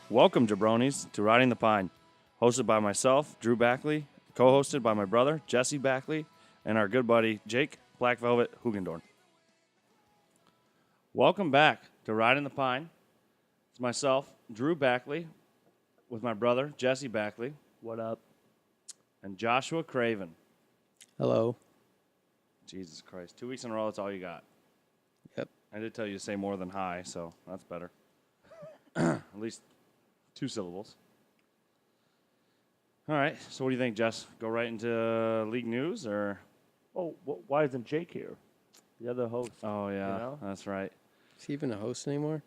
Welcome, jabronis, to Riding the Pine, hosted by myself, Drew Backley, co-hosted by my brother, Jesse Backley, and our good buddy, Jake Black Velvet Hugendorn. Welcome back to Riding the Pine. It's myself, Drew Backley, with my brother, Jesse Backley. What up? And Joshua Craven. Hello. Jesus Christ. 2 weeks in a row, that's all you got. Yep. I did tell you to say more than hi, so that's better. At least 2 syllables. All right. So what do you think, Jess? Go right into league news, or? Oh, why isn't Jake here? The other host. Oh, yeah. You know? That's right. Is he even a host anymore?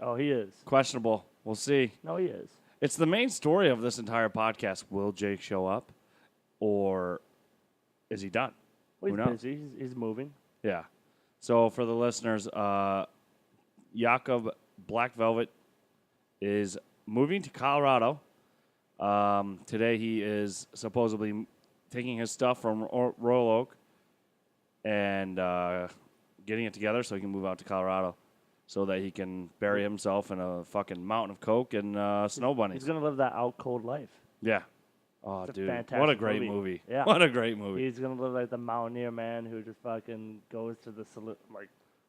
Oh, he is. Questionable. We'll see. No, he is. It's the main story of this entire podcast. Will Jake show up, or is he done? Well, Who he's knows? busy. He's moving. Yeah. So for the listeners, Jakob Black Velvet is moving to Colorado. Today he is supposedly taking his stuff from Royal Oak and getting it together so he can move out to Colorado so that he can bury himself in a fucking mountain of coke and snow bunnies. He's going to live that out cold life. Yeah. Oh, It's a dude. fantastic What a great movie. Yeah. What a great movie. He's going to live like the mountaineer man who just fucking goes to the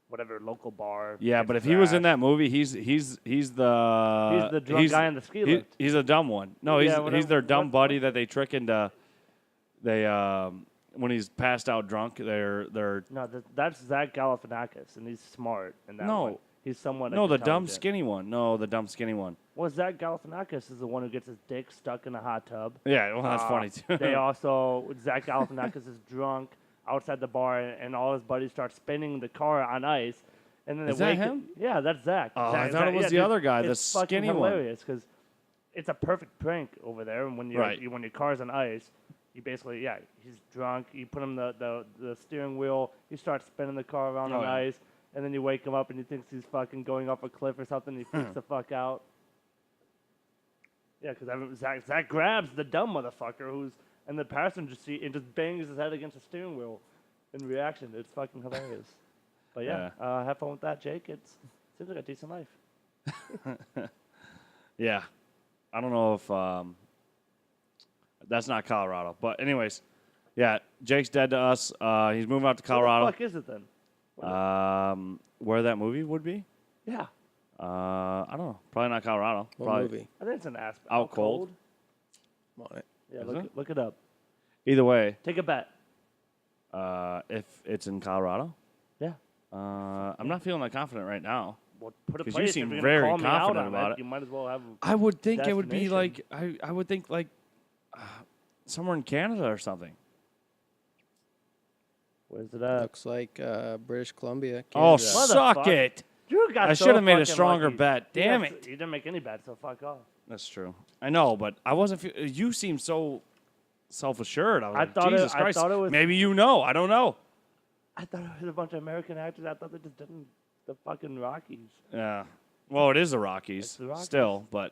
whatever local bar. Yeah, gets but if his he was in ass. that movie, he's the He's the drunk guy on the ski lift. He's a dumb one. No, Yeah, he's their dumb what- buddy that they trick into. They when he's passed out drunk, they're No, that's Zach Galifianakis, and he's smart in that No. one. He's somewhat no the dumb intelligent. skinny one. No, the dumb skinny one. Well, Zach Galifianakis is the one who gets his dick stuck in a hot tub. Yeah, well that's funny too. They also, Zach Galifianakis is drunk outside the bar, and all his buddies start spinning the car on ice. And then Is they that wake him? Yeah, that's Zach. Oh, Zach, I thought it was the dude, other guy, the it's fucking skinny one. hilarious because it's a perfect prank over there. And when when your car's on ice, you basically he's drunk. You put him the steering wheel. You start spinning the car around on ice, and then you wake him up and he thinks he's fucking going off a cliff or something. And he freaks the fuck out. Yeah, because Zach grabs the dumb motherfucker who's in the passenger seat and just bangs his head against the steering wheel in reaction. It's fucking hilarious. But have fun with that, Jake. It seems like a decent life. Yeah, I don't know if that's not Colorado, but anyways, yeah, Jake's dead to us. He's moving out to Colorado. What the fuck is it then? Where that movie would be? Yeah. I don't know. Probably not Colorado. What Probably movie? I think it's an aspect. Out Cold? I'm on it. Yeah, Is it? look it up. Either way, Take a bet. if it's in Colorado, Yeah. I'm not feeling that confident right now. Well, put a 'Cause place. you seem if you're very gonna call me out confident on about it. You might as well have. I would think it would be Destination. like I would think like somewhere in Canada or something. Where's it at? Looks like British Columbia. Oh, Canada. suck Motherfucker. it! Drew got I so should have made a fucking stronger lucky. bet. Damn Yes, it! You didn't make any bets, so fuck off. That's true. I know, but I wasn't. You seem so self-assured. I was I like, thought Jesus I Christ. thought it was- Maybe you know. I don't know. I thought it was a bunch of American actors. I thought they just did the fucking Rockies. Yeah. Well, it is the Rockies. It's the Rockies. Still, but.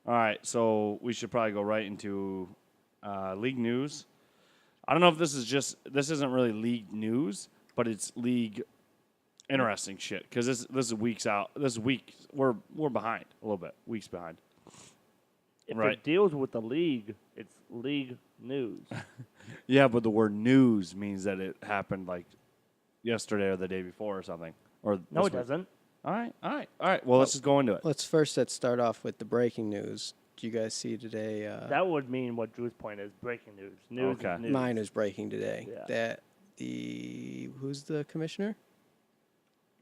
All right, so we should probably go right into league news. I don't know if this isn't really league news, but it's league interesting shit because this is weeks out. This week we're behind a little bit, weeks behind. If Right. it deals with the league, it's league news. Yeah, but the word news means that it happened like yesterday or the day before or something. Or No, this it week. doesn't. All right. Well, let's just go into it. Let's start off with the breaking news. Did you guys see today? That would mean what Drew's point is: breaking news. News Okay. is news. Mine is breaking today. Yeah. That who's the commissioner?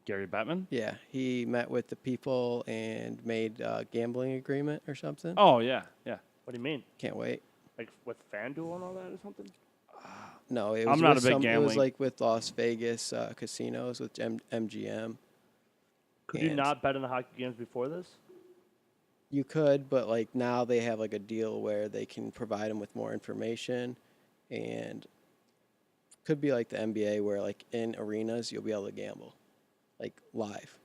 Gary Bettman. Yeah, he met with the people and made a gambling agreement or something. Oh yeah. What do you mean? Can't wait. Like with FanDuel and all that or something? No, it was I'm not with a big It was gambling- like with Las Vegas casinos with MGM. Could you And not bet on the hockey games before this? You could, but like now they have like a deal where they can provide them with more information, and could be like the NBA where like in arenas you'll be able to gamble, like live.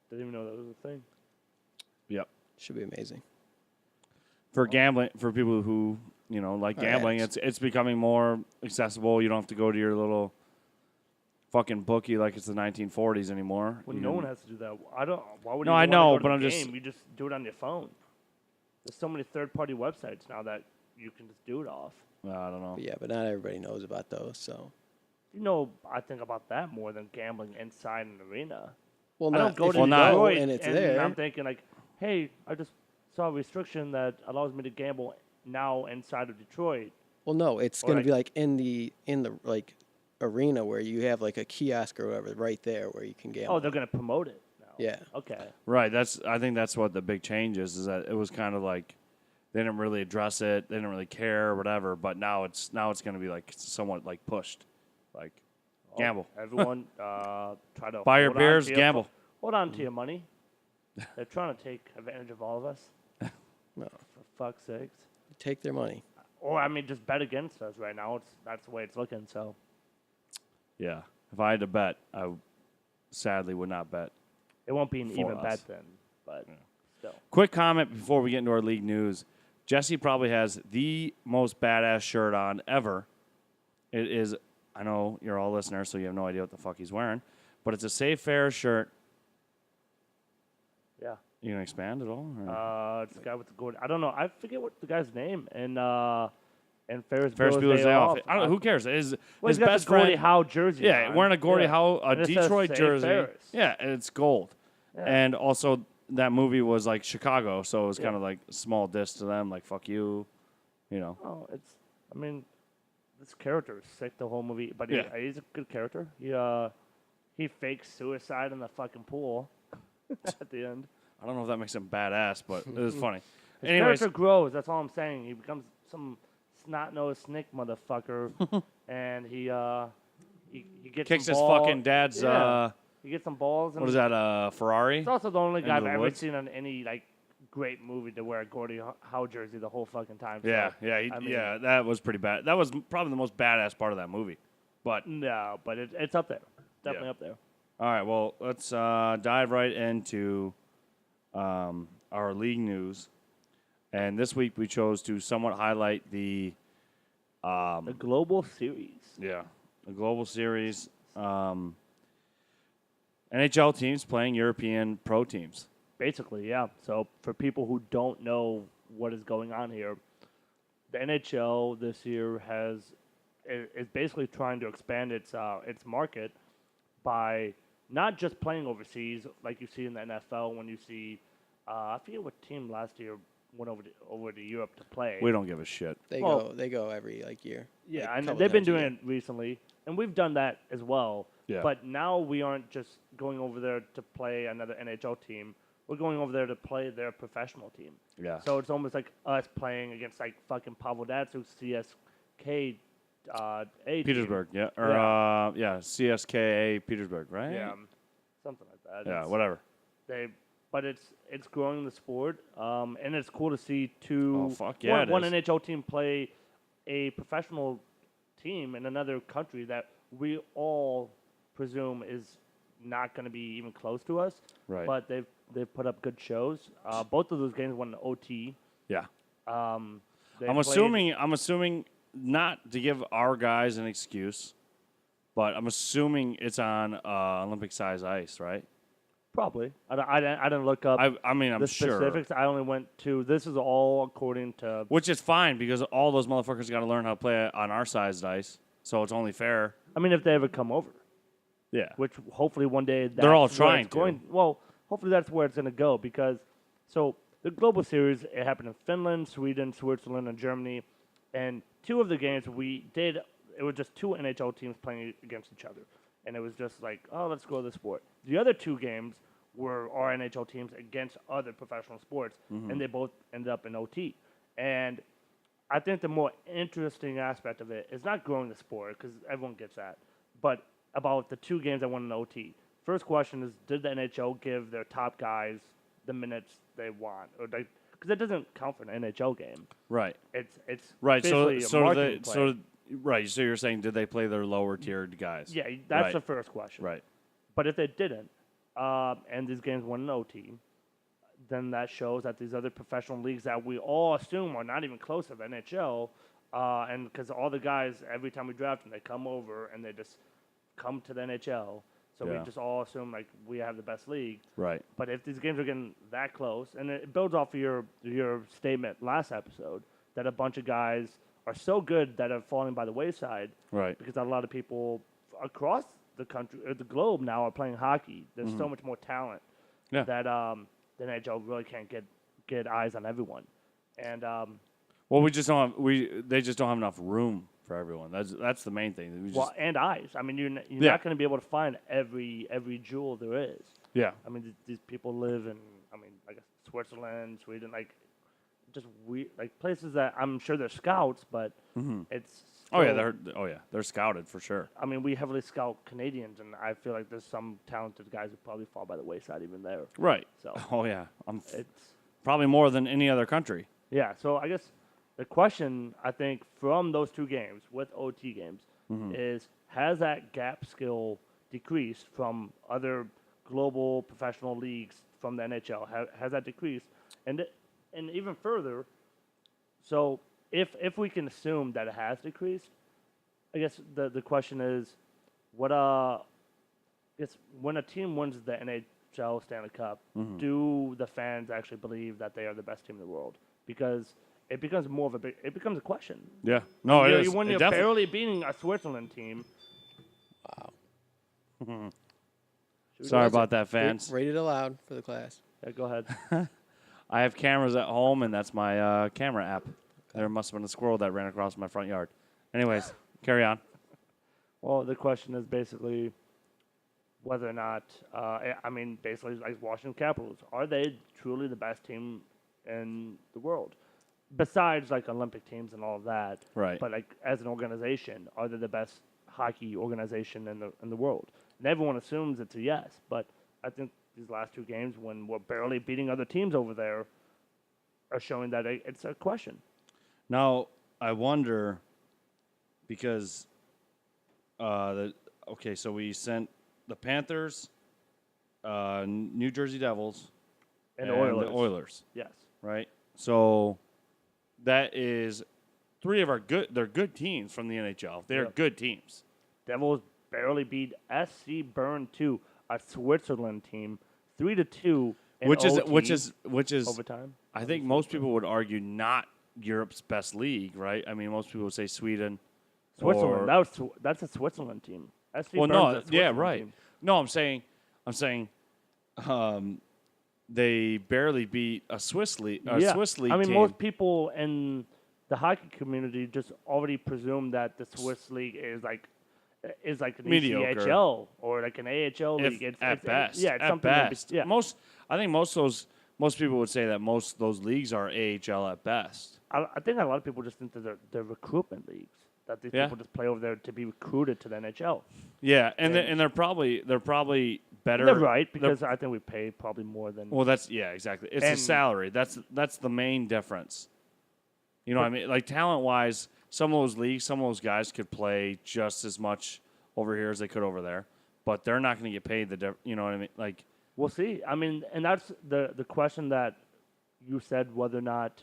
Didn't even know that was a thing. Yep. Should be amazing. For gambling, for people who like All right. gambling, it's becoming more accessible. You don't have to go to your little fucking bookie like it's the 1940s anymore. Well, no one has to do that. I don't. Why would No, you I even know, want to but go I'm to the just- game? You just do it on your phone. There's so many third-party websites now that you can just do it off. I don't know. But yeah, but not everybody knows about those. So, I think about that more than gambling inside an arena. well, I not don't go if to you not- go Detroit and it's there. I'm thinking like, hey, I just saw a restriction that allows me to gamble now inside of Detroit. Well, no, it's Or going like- to be like in the like arena where you have like a kiosk or whatever right there where you can gamble. Oh, they're gonna promote it now. Yeah. Okay. Right. I think that's what the big change is that it was kind of like they didn't really address it, they didn't really care or whatever, but now it's going to be like somewhat like pushed, like gamble. Everyone, try to Buy your hold on beers, to your gamble. hold on to your money. They're trying to take advantage of all of us. No, For fuck's sakes. take their money. Or I mean, just bet against us right now. That's the way it's looking. So Yeah. If I had to bet, I sadly would not bet. it won't be an For even us. bet then. But still, Quick comment before we get into our league news. Jesse probably has the most badass shirt on ever. It is, I know you're all listeners, so you have no idea what the fuck he's wearing, but it's a Save Fair shirt. yeah. You going to expand at all? or- It's the guy with the gold. I don't know. I forget what the guy's name. And Ferris Ferris Bueller's Bueller's Day Off. Off. I don't know. Who cares? Well, His he's got best the Gordie friend. Howe jersey. Yeah, on. wearing a Gordie Yeah. Howe, a And it says Detroit Save jersey. Ferris. Yeah, and it's gold. Yeah. And also, that movie was like Chicago, so it was Yeah. kind of like a small diss to them, like, fuck you, you know. Oh, I mean, this character is sick the whole movie, but Yeah. he's a good character. He fakes suicide in the fucking pool at the end. I don't know if that makes him badass, but it was funny. His Anyways, character grows. That's all I'm saying. He becomes some snot-nosed snake motherfucker, and he gets kicks some his balls. fucking dad's, Yeah. He gets some balls. And what is that, Ferrari? He's also the only guy Into I've the ever woods? seen on any like great movie to wear a Gordie Howe jersey the whole fucking time. Yeah, so, yeah, I mean, yeah, that was pretty bad. That was probably the most badass part of that movie. But, No, but it's up there. Definitely Yeah. up there. all right, well, let's dive right into our league news. And this week we chose to somewhat highlight the The Global Series. Yeah, the Global Series. NHL teams playing European pro teams. Basically, yeah. So for people who don't know what is going on here, the NHL this year is basically trying to expand its market by not just playing overseas like you see in the NFL when you see I forget what team last year went over to Europe to play. We don't give a shit. They Well- go every like year. Yeah, like, and couple they've been times a doing year. it recently, and we've done that as well. Yeah. But now we aren't just going over there to play another NHL team. We're going over there to play their professional team. Yeah. So it's almost like us playing against like fucking Pavel Datsyuk's CSK A team. Petersburg, yeah. Or, CSKA Petersburg, right? Yeah, something like that. Yeah, It's- whatever. But it's growing the sport, and it's cool to see two Oh, fuck yeah, it one is. NHL team play a professional team in another country that we all presume is not going to be even close to us. Right. But they've put up good shows. Both of those games went in OT. Yeah. They I'm played- assuming not to give our guys an excuse, but I'm assuming it's on Olympic size ice, right? Probably. I didn't look up I mean, I'm the sure. specifics. I only went to this is all according to Which is fine because all those motherfuckers got to learn how to play on our sized ice, so it's only fair. I mean if they ever come over. Yeah. Which hopefully one day They're all that's where trying it's going. Well, hopefully that's where it's going to go because so the Global Series it happened in Finland, Sweden, Switzerland, and Germany, and two of the games we did it was just two NHL teams playing against each other, and it was just like oh let's grow the sport. The other two games were our NHL teams against other professional sports, and they both ended up in OT. And I think the more interesting aspect of it is not growing the sport because everyone gets that, but about the two games that went in OT. First question is, did the NHL give their top guys the minutes they want, or because it doesn't count for an NHL game? Right. It's Right. So basically a marketing play. right. So you're saying did they play their lower tiered guys? Yeah, that's Right. the first question. Right. But if they didn't, and these games went in OT, then that shows that these other professional leagues that we all assume are not even close to the NHL, and because all the guys, every time we draft them, they come over and they just come to the NHL. So we just all assume like we have the best league. Right. But if these games are getting that close, and it builds off of your statement last episode that a bunch of guys are so good that are falling by the wayside. Right. Because a lot of people across the country or the globe now are playing hockey. There's so much more talent that the NHL really can't get eyes on everyone. And well, we just don't have, they just don't have enough room for everyone. That's the main thing. And eyes. I mean, you're not going to be able to find every jewel there is. Yeah. I mean, these people live in, like Switzerland, Sweden, like just like places that I'm sure they're scouts, but it's. They're scouted for sure. I mean, we heavily scout Canadians, and I feel like there's some talented guys who probably fall by the wayside even there. Right. So. Oh yeah, it's probably more than any other country. Yeah. So I guess the question I think from those two games with OT games is, has that gap skill decreased from other global professional leagues from the NHL? Has that decreased? And even further, so if we can assume that it has decreased, I guess the question is, when a team wins the NHL Stanley Cup, do the fans actually believe that they are the best team in the world? Because it becomes it becomes a question. Yeah. No, it is. When you're barely beating a Switzerland team. Wow. Sorry about that, fans. Read it aloud for the class. Yeah, go ahead. I have cameras at home, and that's my camera app. There must have been a squirrel that ran across my front yard. Anyways, carry on. Well, the question is basically whether or not, basically like Washington Capitals, are they truly the best team in the world? Besides like Olympic teams and all of that. Right. But like as an organization, are they the best hockey organization in the world? And everyone assumes it's a yes, but I think these last two games, when we're barely beating other teams over there, are showing that it's a question. Now, I wonder, because, so we sent the Panthers, New Jersey Devils, and the Oilers. Yes. Right? So that is three of our they're good teams from the NHL. They're good teams. Devils barely beat SC Bern 2, a Switzerland team, 3-2 in which is overtime. I think most people would argue not Europe's best league, right? I mean, most people would say Sweden. Switzerland. That's a Switzerland team. SC Bern's a Switzerland team. No, I'm saying they barely beat a Swiss league. Swiss league. I mean, team. most people in the hockey community just already presume that the Swiss league is like an mediocre ECHL or like an AHL league. It's best. It's at something. Best. I think most people would say that most of those leagues are AHL at best. I think a lot of people just think that they're recruitment leagues. That these people just play over there to be recruited to the NHL. Yeah, and they're probably better. They're right, because I think we pay probably more than. Well, exactly. It's the salary. That's the main difference. You know what I mean? Like talent wise, some of those leagues, some of those guys could play just as much over here as they could over there, but they're not going to get paid you know what I mean? Like we'll see. I mean, and that's the question that you said, whether or not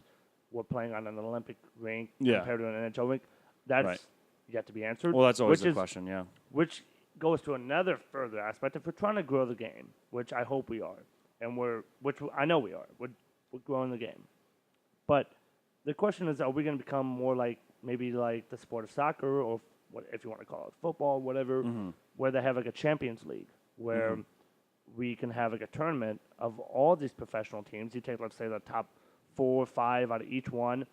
we're playing on an Olympic rink compared to an NHL rink. That's yet to be answered. Well, that's always the question, yeah. Which goes to another further aspect. If we're trying to grow the game, which I hope we are, which I know we are, we're growing the game. But the question is, are we going to become more like maybe like the sport of soccer, or what if you want to call it football, whatever, where they have like a Champions League, where we can have like a tournament of all these professional teams. You take, let's say, the top 4 or 5 out of each one.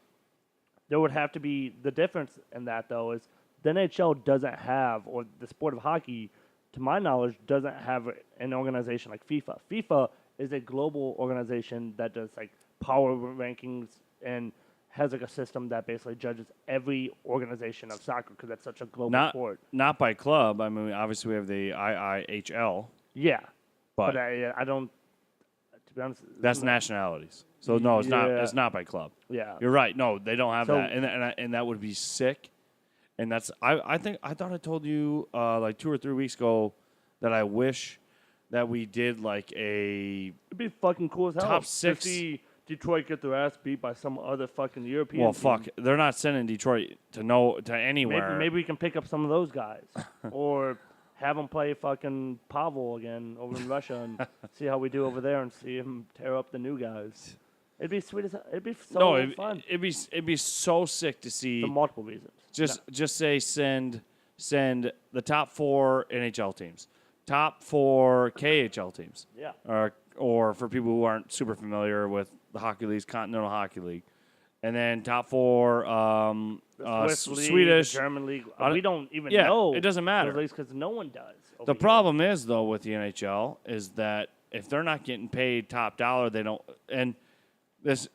There would have to be the difference in that, though, is the NHL doesn't have, or the sport of hockey, to my knowledge, doesn't have an organization like FIFA. FIFA is a global organization that does like power rankings and has like a system that basically judges every organization of soccer because that's such a global sport. Not by club. I mean, obviously we have the IIHL. Yeah, but I don't. To be honest, that's nationalities. So no, it's not. It's not by club. Yeah, you're right. No, they don't have that, and that would be sick. And that's I thought I told you like 2 or 3 weeks ago that I wish that we did like a. It'd be fucking cool as hell. Top 6. To see Detroit get their ass beat by some other fucking European. Well, team. fuck, they're not sending Detroit to anywhere. Maybe we can pick up some of those guys, or have them play fucking Pavel again over in Russia and see how we do over there and see him tear up the new guys. It'd be sweet as it'd be so fun. It'd be so sick to see. For multiple reasons. Just say send the top 4 NHL teams, top 4 KHL teams. Yeah. Or for people who aren't super familiar with the hockey leagues, Continental Hockey League. And then top 4 Swiss League, Swedish, the German League. We don't even know. It doesn't matter because no one does. The problem is though with the NHL is that if they're not getting paid top dollar, they don't. And this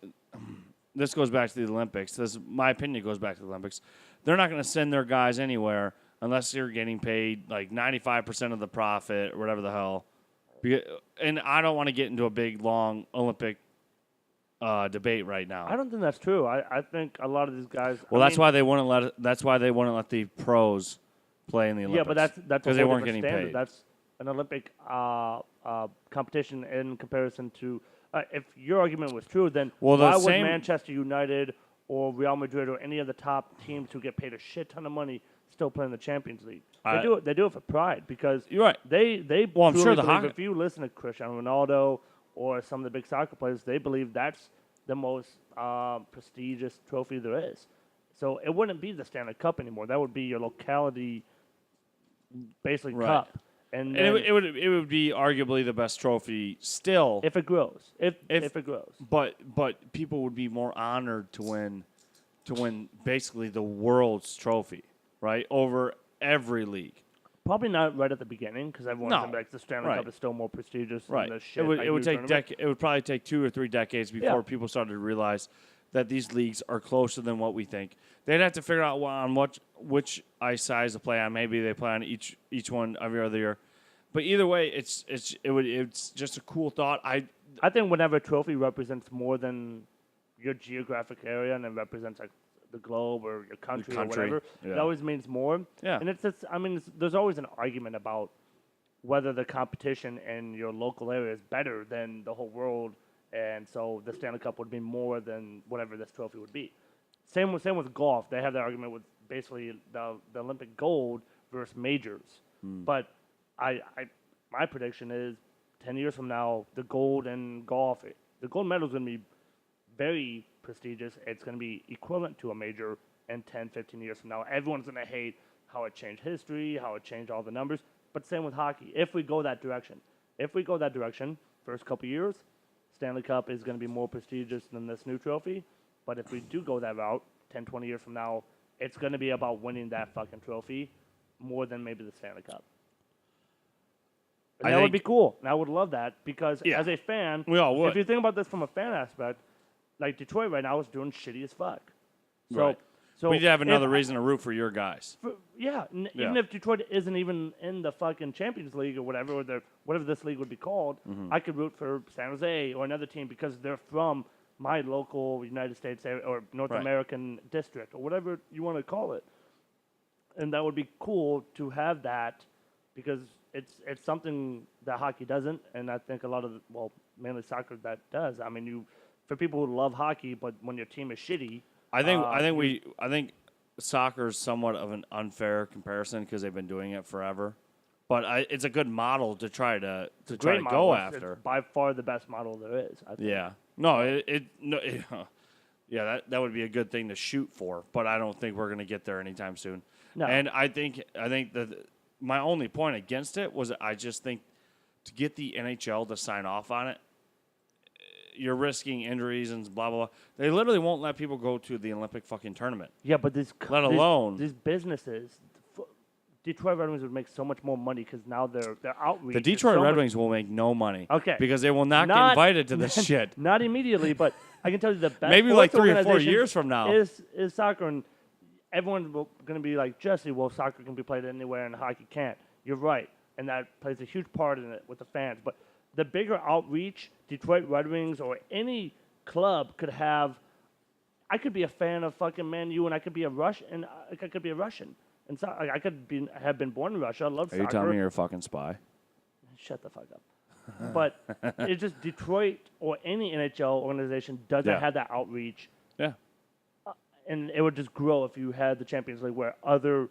goes back to the Olympics. My opinion goes back to the Olympics. They're not going to send their guys anywhere unless you're getting paid like 95% of the profit or whatever the hell. And I don't want to get into a big long Olympic debate right now. I don't think that's true. I think a lot of these guys. Well, that's why they wouldn't let. That's why they wouldn't let the pros play in the Olympics. Yeah, but that's because they weren't getting standard. paid. That's an Olympic competition in comparison to. If your argument was true, then why would Manchester United or Real Madrid or any of the top teams who get paid a shit ton of money still play in the Champions League? They do it for pride because you're right. They well, I'm sure if you listen to Cristiano Ronaldo or some of the big soccer players, they believe that's the most prestigious trophy there is. So it wouldn't be the Stanley Cup anymore. That would be your locality, basically cup. And it would be arguably the best trophy still if it grows. If it grows. But people would be more honored to win basically the world's trophy, right? Over every league. Probably not right at the beginning because everyone's going to be like the Stanley Cup is still more prestigious than the shit. It would probably take 2 or 3 decades before people started to realize that these leagues are closer than what we think. They'd have to figure out on which ice size to play on. Maybe they play on each one every other year. But either way, it's just a cool thought. I think whenever a trophy represents more than your geographic area and it represents like the globe or your country or whatever, it always means more. Yeah. And there's always an argument about whether the competition in your local area is better than the whole world, and so the Stanley Cup would be more than whatever this trophy would be. Same with golf. They have that argument with basically the Olympic gold versus majors. But my prediction is 10 years from now, the gold in golf, the gold medal is going to be very prestigious. It's going to be equivalent to a major in 10, 15 years from now. Everyone's going to hate how it changed history, how it changed all the numbers. But same with hockey. If we go that direction, first couple years, Stanley Cup is going to be more prestigious than this new trophy. But if we do go that route, 10, 20 years from now, it's going to be about winning that fucking trophy more than maybe the Stanley Cup. And that would be cool. And I would love that because as a fan, we all would. If you think about this from a fan aspect, like Detroit right now is doing shitty as fuck. So we have another reason to root for your guys. Even if Detroit isn't even in the fucking Champions League or whatever, or whatever this league would be called, I could root for San Jose or another team because they're from my local United States or North American district or whatever you want to call it. And that would be cool to have that because it's something that hockey doesn't, and I think a lot of mainly soccer that does. I mean, for people who love hockey, but when your team is shitty. I think soccer is somewhat of an unfair comparison because they've been doing it forever, but it's a good model to try to go after. It's by far the best model there is. I think. Yeah, that would be a good thing to shoot for, but I don't think we're going to get there anytime soon. No. And I think that my only point against it was I just think to get the NHL to sign off on it, you're risking injuries and blah, blah, blah. They literally won't let people go to the Olympic fucking tournament. Yeah, but these businesses, Detroit Red Wings would make so much more money because now their outreach. The Detroit Red Wings will make no money. Okay. Because they will not get invited to this shit. Not immediately, but I can tell you the best. Maybe like 3 or 4 years from now. Is soccer, and everyone's going to be like, Jesse, well, soccer can be played anywhere and hockey can't. You're right. And that plays a huge part in it with the fans. But the bigger outreach, Detroit Red Wings or any club could have. I could be a fan of fucking Man U, and I could be a Russian. I could be a Russian, and so I could have been born in Russia. I love soccer. Are you telling me you're a fucking spy? Shut the fuck up. But it's just Detroit or any NHL organization doesn't have that outreach. Yeah. And it would just grow if you had the Champions League where other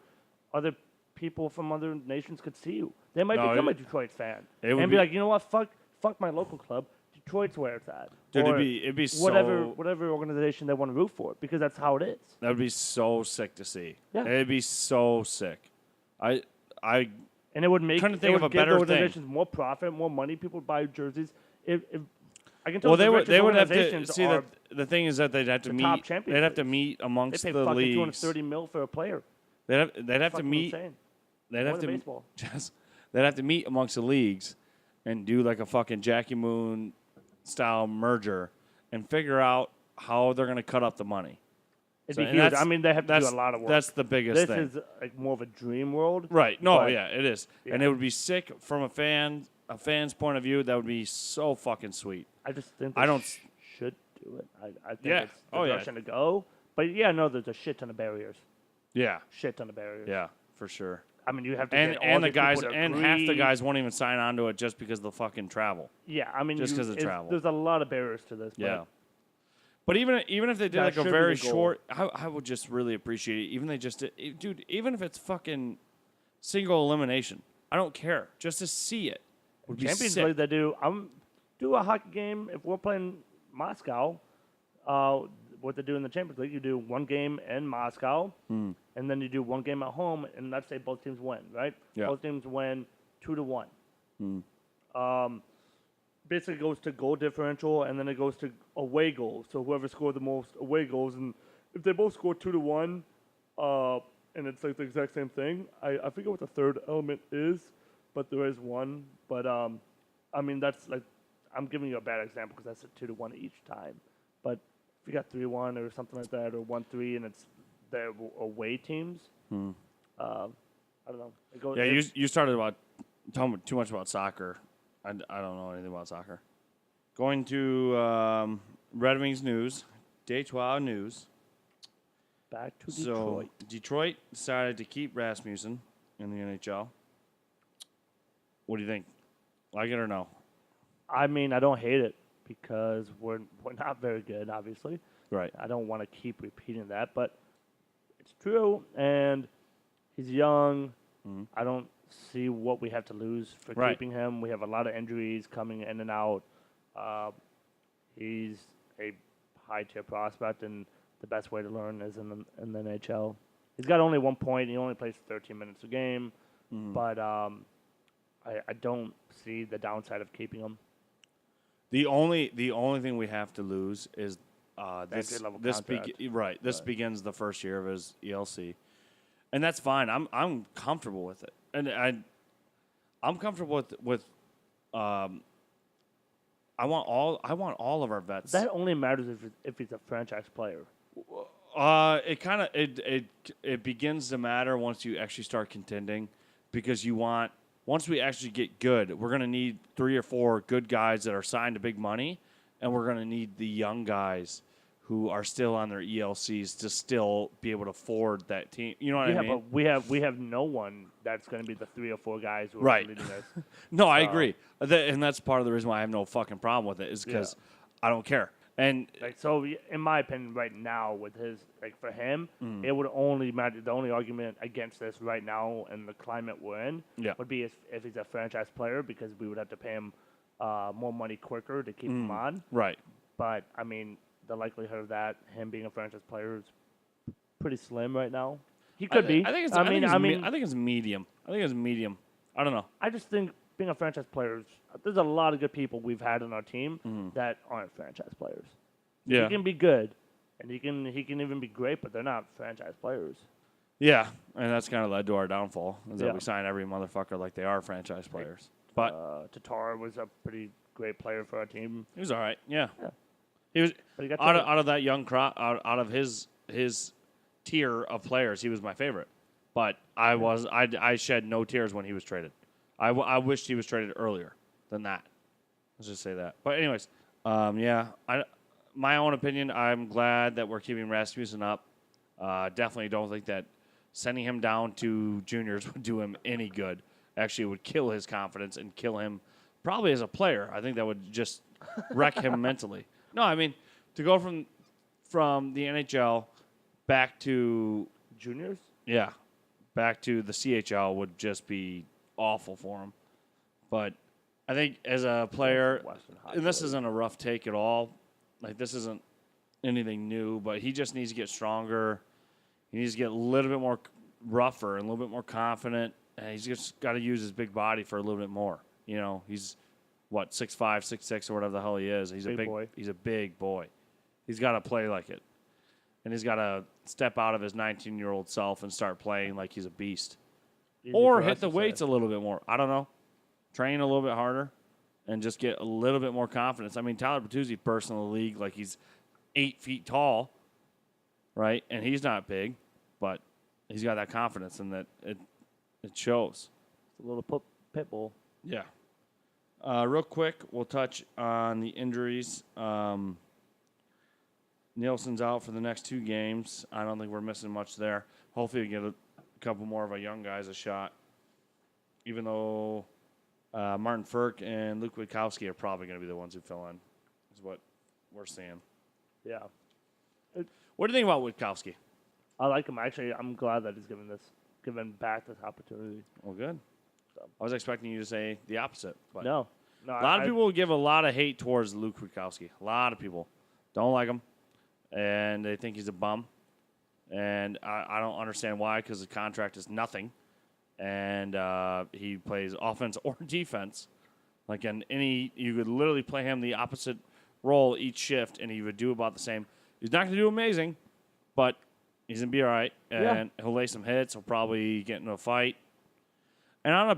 people from other nations could see you. They might become a Detroit fan and be like, you know what, fuck my local club. Detroit's where it's at. Dude, or it'd be whatever organization they want to root for, because that's how it is. That would be so sick to see. Yeah. It'd be so sick. And it would make couldn't think of a give better the organizations thing. more profit, more money. People buy jerseys. If I can tell Well, they would have to organizations see are that the thing is that they'd have to the meet. top champions They'd have to leagues. meet amongst they pay the fucking leagues. $230 million for a player. They'd have to Fucking meet. insane. They'd More have than to baseball. they'd have to meet amongst the leagues and do like a fucking Jackie Moon style merger and figure out how they're going to cut up the money. It'd be huge. I mean, they have to do a lot of work. That's the biggest thing. This is like more of a dream world. Right. No, but- yeah, it is. Yeah. And it would be sick from a fan's point of view. That would be so fucking sweet. I just think I don't- should do it. I think Yeah. it's the Oh, yeah. direction to go. But yeah, no, there's a shit ton of barriers. Yeah. Shit ton of barriers. Yeah, for sure. I mean, you have to And get all and the these people guys to and half the agree. guys won't even sign on to it just because of the fucking travel. Yeah, I mean, just 'cause of travel. There's a lot of barriers to this. Yeah. But even if they did That like a should be very the goal. short, I would just really appreciate it. Even they just did, dude. Even if it's fucking single elimination, I don't care. Just to see it would be Champions sick. League, they do. Do a hockey game if we're playing Moscow. What they do in the Champions League, you do one game in Moscow, and then you do one game at home, and let's say both teams win, right? Yeah. Both teams win 2-1. Basically goes to goal differential, and then it goes to away goals. So whoever scored the most away goals, and if they both score 2-1, and it's like the exact same thing. I forget what the third element is, but there is one. But I mean, that's like, I'm giving you a bad example because that's a 2-1 each time. But if you got 3-1 or something like that, or 1-3, and it's the away teams, I don't know. It goes, Yeah, you started about talking too much about soccer. I don't know anything about soccer. Going to Red Wings news, Detroit news. back to So Detroit. Detroit decided to keep Rasmussen in the NHL. What do you think? Like it or no? I mean, I don't hate it because we're not very good, obviously. Right. I don't want to keep repeating that, but it's true. And he's young. I don't see what we have to lose for Right. keeping him. We have a lot of injuries coming in and out. He's a high-tier prospect, and the best way to learn is in the NHL. He's got only 1 point. He only plays 13 minutes a game. But I don't see the downside of keeping him. The only thing we have to lose is this entry-level this contract. This begins the first year of his ELC, and that's fine. I'm comfortable with it, and I'm comfortable with I want all of our vets. That only matters if he's a franchise player. It begins to matter once you actually start contending, because once we actually get good, we're going to need 3 or 4 good guys that are signed to big money, and we're going to need the young guys who are still on their ELCs to still be able to afford that team. You know what I mean? But we have no one that's going to be the 3 or 4 guys who Right. are leading us. No, I agree. And that's part of the reason why I have no fucking problem with it, is because I don't care. And Like, so, in my opinion, right now, with his, like, for him, it would only matter. The only argument against this right now in the climate we're in would be if he's a franchise player, because we would have to pay him more money quicker to keep him on. right. But, I mean, the likelihood of that, him being a franchise player, is pretty slim right now. He could be. I think it's medium. I think it's medium. I don't know. I just think being a franchise player, there's a lot of good people we've had on our team that aren't franchise players. Yeah. He can be good, and he can even be great, but they're not franchise players. Yeah, and that's kind of led to our downfall, is that Yeah. we sign every motherfucker like they are franchise players. But Tatar was a pretty great player for our team. he was all right. Yeah. Yeah. He was But he got out traded. of that young crop, out of his tier of players, he was my favorite. But I shed no tears when he was traded. I wished he was traded earlier than that. Let's just say that. But anyways, my own opinion, I'm glad that we're keeping Rasmussen up. Definitely don't think that sending him down to juniors would do him any good. Actually, it would kill his confidence and kill him probably as a player. I think that would just wreck him mentally. No, I mean, to go from the NHL back to Juniors? yeah, back to the CHL would just be awful for him. But I think as a player, and this isn't a rough take at all, like this isn't anything new, but he just needs to get stronger. He needs to get a little bit more rougher and a little bit more confident, and he's just got to use his big body for a little bit more. You know, he's, 6'5", 6'6", or whatever the hell he is. He's a big boy. He's a big boy. He's got to play like it. And he's got to step out of his 19-year-old self and start playing like he's a beast. Or hit the weights a little bit more. I don't know. Train a little bit harder and just get a little bit more confidence. I mean, Tyler Bertuzzi burst in the league like he's 8 feet tall, right? And he's not big, but he's got that confidence and that it shows. It's a little pit bull. Yeah. Real quick, we'll touch on the injuries. Nielsen's out for the next 2 games. I don't think we're missing much there. Hopefully we get a couple more of our young guys a shot, even though Martin Ferk and Luke Witkowski are probably going to be the ones who fill in, is what we're seeing. Yeah. What do you think about Witkowski? I like him. Actually, I'm glad that he's given back this opportunity. Well, good. So. I was expecting you to say the opposite. But no. A lot of people give a lot of hate towards Luke Witkowski. A lot of people don't like him, and they think he's a bum. And I don't understand why, because the contract is nothing. And he plays offense or defense. Like you could literally play him the opposite role each shift, and he would do about the same. He's not going to do amazing, but he's going to be all right. And he'll lay some hits. He'll probably get into a fight. And on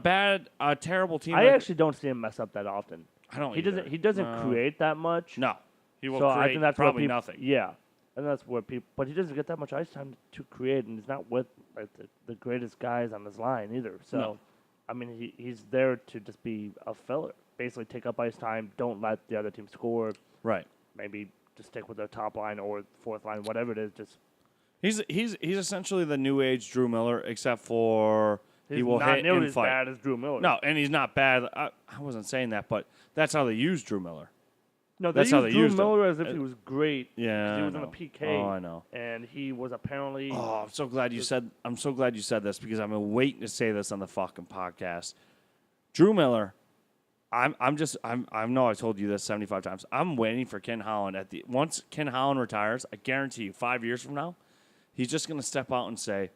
a terrible team. I actually don't see him mess up that often. I don't. He doesn't create that much. No, he will create I think that's probably nothing. Yeah, and that's where people. But he doesn't get that much ice time to create, and he's not with like the greatest guys on his line either. So, no. I mean, he's there to just be a filler. Basically, take up ice time. Don't let the other team score. Right. Maybe just stick with their top line or fourth line, whatever it is. Just he's essentially the new age Drew Miller, except for. He will hit and as fight. Bad as Drew Miller. No, and he's not bad. I wasn't saying that, but that's how they use Drew Miller. No, that's how they used Drew Miller as if he was great. Yeah, he was on a PK. Oh, I know. And he was apparently. Oh, I'm so glad you said this because I've been waiting to say this on the fucking podcast. Drew Miller, I know I told you this 75 times. I'm waiting for Ken Holland once Ken Holland retires. I guarantee you, 5 years from now, he's just gonna step out and say,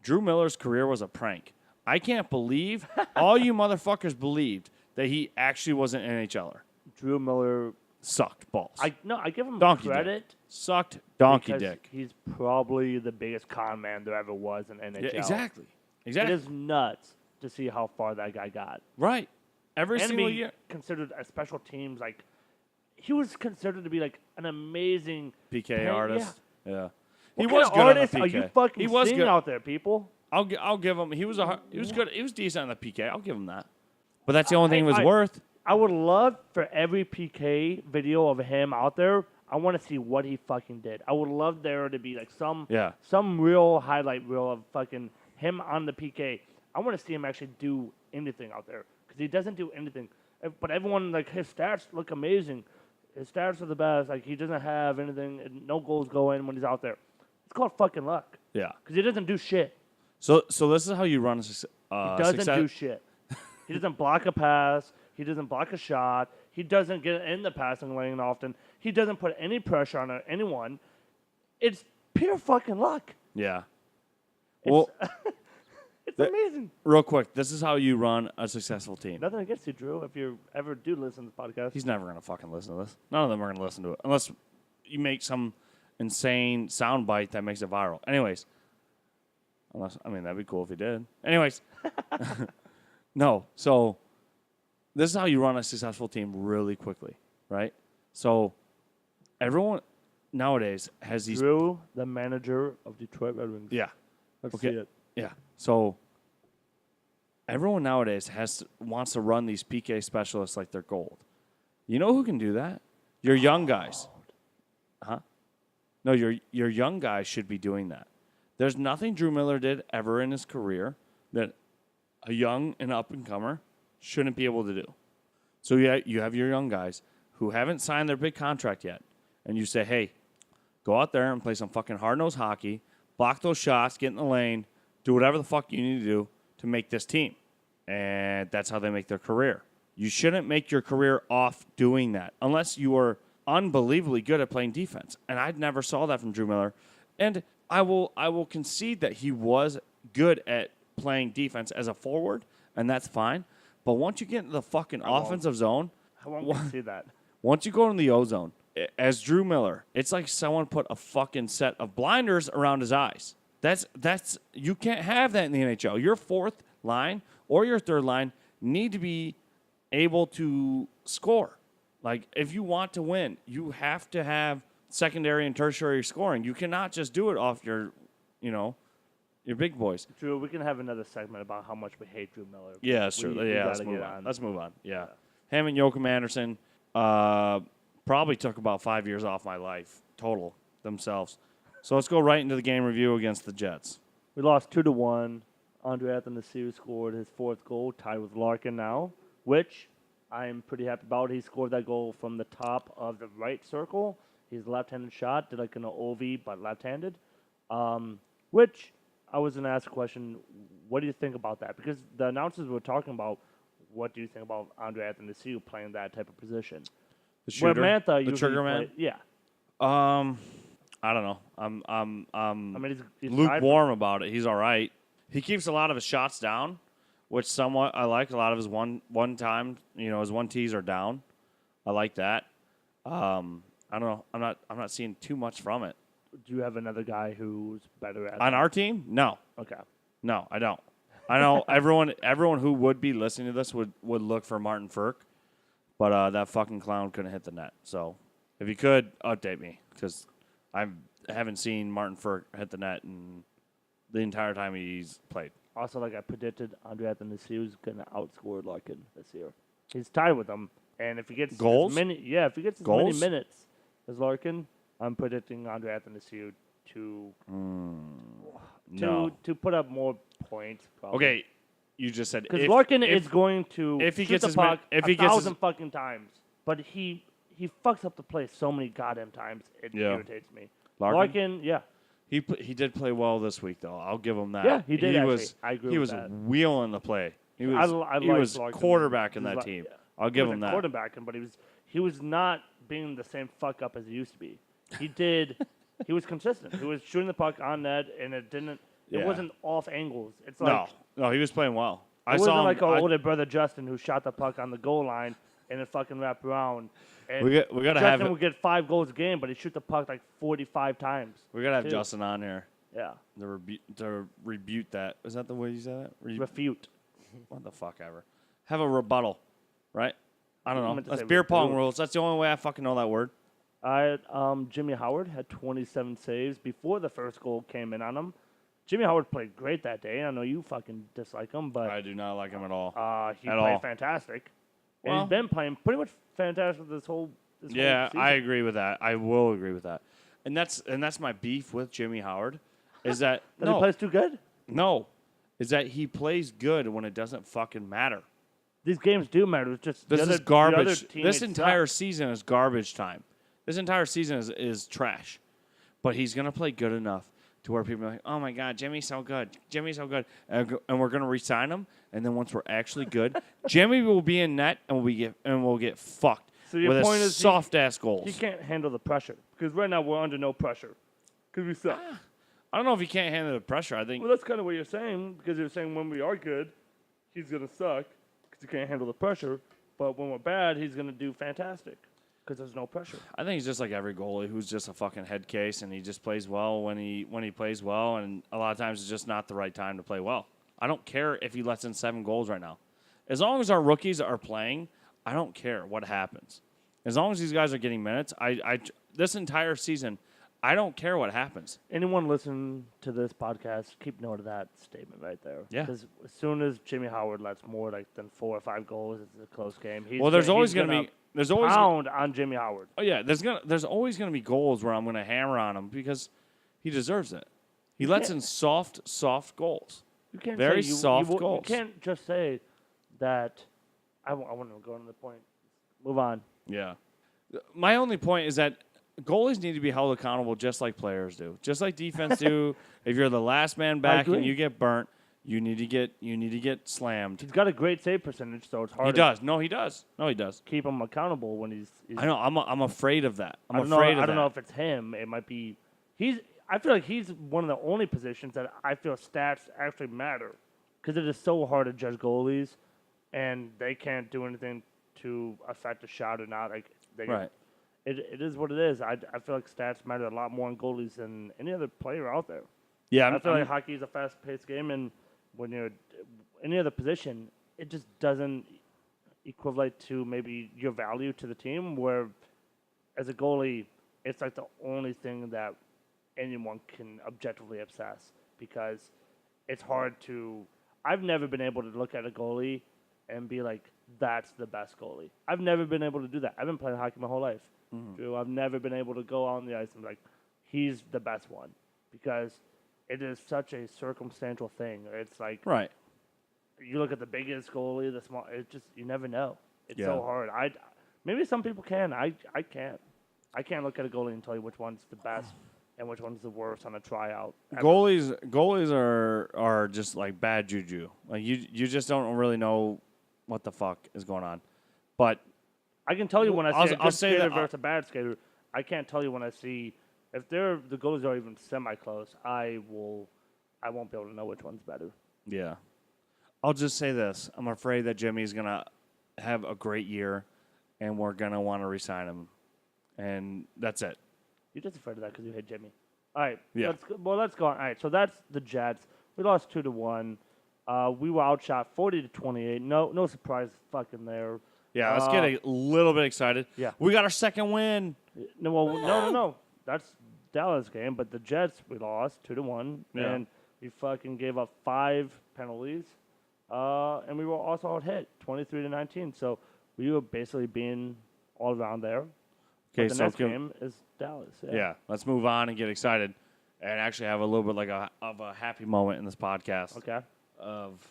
Drew Miller's career was a prank. I can't believe all you motherfuckers believed that he actually was an NHLer. Drew Miller sucked balls. I give him donkey credit. Dick. Sucked donkey dick. He's probably the biggest con man there ever was in NHL. Yeah, exactly. It is nuts to see how far that guy got. Right. Every single year. Considered as special teams, like he was considered to be like an amazing PK artist. Yeah. He was good on the PK. Are you fucking seeing out there, people? I'll give him. He was good. He was decent on the PK. I'll give him that. But that's the only thing he was worth. I would love for every PK video of him out there. I want to see what he fucking did. I would love there to be like some real highlight reel of fucking him on the PK. I want to see him actually do anything out there because he doesn't do anything. But everyone, like, his stats look amazing. His stats are the best. Like, he doesn't have anything. No goals go in when he's out there. It's called fucking luck. Yeah. Because he doesn't do shit. So this is how you run a he doesn't do shit. He doesn't block a pass. He doesn't block a shot. He doesn't get in the passing lane often. He doesn't put any pressure on anyone. It's pure fucking luck. Yeah. It's amazing. Real quick, this is how you run a successful team. Nothing against you, Drew, if you ever do listen to the podcast. He's never going to fucking listen to this. None of them are going to listen to it unless you make some insane soundbite that makes it viral. Anyways. That'd be cool if he did. Anyways. No. So this is how you run a successful team really quickly, right? So everyone nowadays has these... Drew, the manager of Detroit Red Wings. Yeah. Let's see it. Yeah. So everyone nowadays wants to run these PK specialists like they're gold. You know who can do that? Your young guys. Huh? No, your young guys should be doing that. There's nothing Drew Miller did ever in his career that a young and up-and-comer shouldn't be able to do. So you have your young guys who haven't signed their big contract yet, and you say, hey, go out there and play some fucking hard-nosed hockey, block those shots, get in the lane, Do whatever the fuck you need to do to make this team. And that's how they make their career. You shouldn't make your career off doing that unless you are unbelievably good at playing defense. And I never saw that from Drew Miller. And I will concede that he was good at playing defense as a forward, and that's fine. But once you get into the fucking offensive zone, I won't concede that. once you go in the O zone, as Drew Miller, it's like someone put a fucking set of blinders around his eyes. That's you can't have that in the NHL. Your fourth line or your third line need to be able to score. Like, if you want to win, you have to have secondary and tertiary scoring. You cannot just do it off your big boys. Drew, we can have another segment about how much we hate Drew Miller. Yeah, sure. Let's move on. Yeah. Him and Joachim Anderson probably took about 5 years off my life total themselves. So let's go right into the game review against the Jets. We lost 2-1. Andre Athanasiou scored his fourth goal, tied with Larkin now, which I'm pretty happy about. He scored that goal from the top of the right circle. He's a left-handed shot, did like an OV, but left-handed. Which I was going to ask a question, what do you think about that? Because the announcers were talking about, what do you think about Andre Athanasiou playing that type of position? The shooter? Where Mantha the trigger man? Yeah. I don't know. I'm I mean, he's lukewarm about it. He's all right. He keeps a lot of his shots down, which somewhat I like. A lot of his one time, his one tees are down. I like that. I don't know. I'm not seeing too much from it. Do you have another guy who's better at on our team? No. Okay. No, I don't. I know everyone who would be listening to this would look for Martin Ferk, but that fucking clown couldn't hit the net. So if you could update me, because I haven't seen Martin Ferk hit the net in the entire time he's played. Also, like I predicted, Andre Athanasiou is going to outscore Larkin this year. He's tied with him, and if he gets goals, many minutes as Larkin, I'm predicting Andre Athanasiou to put up more points. Probably. Okay, you just said because Larkin is going to if he shoot gets the his puck if he 1,000 gets fucking times, but he fucks up the play so many goddamn times. It irritates me. Larkin, yeah. He did play well this week, though. I'll give him that. Yeah, he did. I agree he with was that. wheeling the play. He was quarterback in that team. I'll give him that. Quarterbacking, but he was not being the same fuck up as he used to be. He was consistent. He was shooting the puck on net, and it wasn't off angles. It's like no, he was playing well. It wasn't like our older brother Justin who shot the puck on the goal line and it fucking wrapped around. And we gotta Justin would get 5 goals a game, but he shoot the puck like 45 times. We gotta have Justin on here. Yeah. To rebut that. Is that the way you said that? Refute. What the fuck ever. Have a rebuttal, right? I don't know. That's beer refute. pong rules. That's the only way I fucking know that word. Jimmy Howard had 27 saves before the first goal came in on him. Jimmy Howard played great that day. I know you fucking dislike him, but I do not like him at all. He played fantastic. And he's been playing pretty much fantastic this whole season. I agree with that. I will agree with that. And that's my beef with Jimmy Howard, is that he plays too good? No. Is that he plays good when it doesn't fucking matter. These games do matter. It's just this is garbage. This entire season is garbage time. This entire season is trash. But he's going to play good enough to where people are like, oh, my God, Jimmy's so good. Jimmy's so good. And we're going to re-sign him. And then once we're actually good, Jimmy will be in net and we'll get fucked. So your point is soft-ass goals. He can't handle the pressure. Because right now we're under no pressure. Because we suck. I don't know if he can't handle the pressure. I think. Well, that's kind of what you're saying. Because you're saying when we are good, he's going to suck. Because he can't handle the pressure. But when we're bad, he's going to do fantastic. Because there's no pressure. I think he's just like every goalie who's just a fucking head case, and he just plays well when he plays well, and a lot of times it's just not the right time to play well. I don't care if he lets in 7 goals right now. As long as our rookies are playing, I don't care what happens. As long as these guys are getting minutes, this entire season, I don't care what happens. Anyone listening to this podcast, keep note of that statement right there. Yeah. Because as soon as Jimmy Howard lets more than 4 or 5 goals, it's a close game. There's always going to be. There's always pound on Jimmy Howard. Oh yeah, there's always going to be goals where I'm going to hammer on him because he deserves it. He lets in soft goals. You can't very say soft goals. You can't just say that. I want to go on the point. Move on. Yeah. My only point is that goalies need to be held accountable just like players do, just like defense do. If you're the last man back and you get burnt, you need to get slammed. He's got a great save percentage, so it's hard. He does. No, he does. Keep him accountable when he's I know. I'm afraid of that. I don't know if it's him. It might be. I feel like he's one of the only positions that I feel stats actually matter, because it is so hard to judge goalies, and they can't do anything to affect a shot or not. Like right. It is what it is. I feel like stats matter a lot more in goalies than any other player out there. Yeah, I feel like hockey is a fast-paced game, and when you're any other position, it just doesn't equate to maybe your value to the team. Where as a goalie, it's like the only thing that anyone can objectively assess, because it's hard to. I've never been able to look at a goalie and be like, that's the best goalie. I've never been able to do that. I've been playing hockey my whole life. Drew, I've never been able to go out on the ice and be like, he's the best one, because it is such a circumstantial thing. It's like right. You look at the biggest goalie, the small. It just you never know. It's so hard. Maybe some people can. I can't. I can't look at a goalie and tell you which one's the best and which one's the worst on a tryout. Goalies are just like bad juju. Like you just don't really know what the fuck is going on. But I can tell you when I see a good skater versus a that, bad skater. I can't tell you when I see if the goalies are even semi-close. I won't be able to know which one's better. Yeah. I'll just say this. I'm afraid that Jimmy's going to have a great year, and we're going to want to re-sign him. And that's it. You're just afraid of that because you hate Jimmy. All right. Yeah. Let's go on. All right. So that's the Jets. We lost 2-1. We were outshot 40-28. No surprise fucking there. Yeah, let's get a little bit excited. Yeah. We got our second win. No. That's Dallas game, but the Jets we lost 2-1, and we fucking gave up 5 penalties, and we were also out hit 23-19. So we were basically being all around there. Okay, but the next game is Dallas. Yeah, let's move on and get excited, and actually have a little bit of a happy moment in this podcast. Okay. Of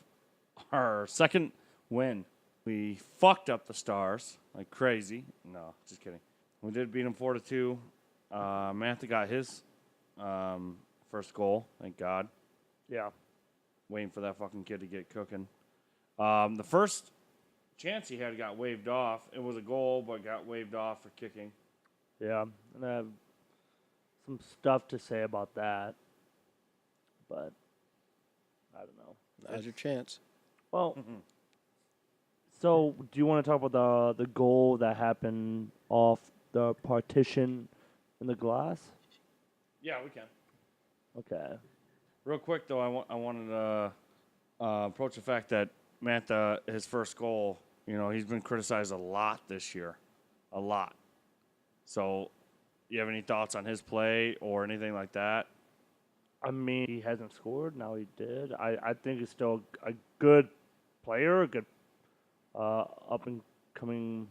our second win. We fucked up the Stars like crazy. No, just kidding. We did beat them 4-2. Mantha got his first goal. Thank God. Yeah. Waiting for that fucking kid to get cooking. The first chance he had got waved off. It was a goal, but got waved off for kicking. Yeah, and I have some stuff to say about that, but I don't know. Now's your chance. Well, so do you want to talk about the goal that happened off the partition in the glass? Yeah, we can. Okay. Real quick, though, I wanted to approach the fact that Mantha, his first goal, he's been criticized a lot this year. A lot. So, you have any thoughts on his play or anything like that? I mean, he hasn't scored. Now he did. I think he's still a good player, a good up-and-coming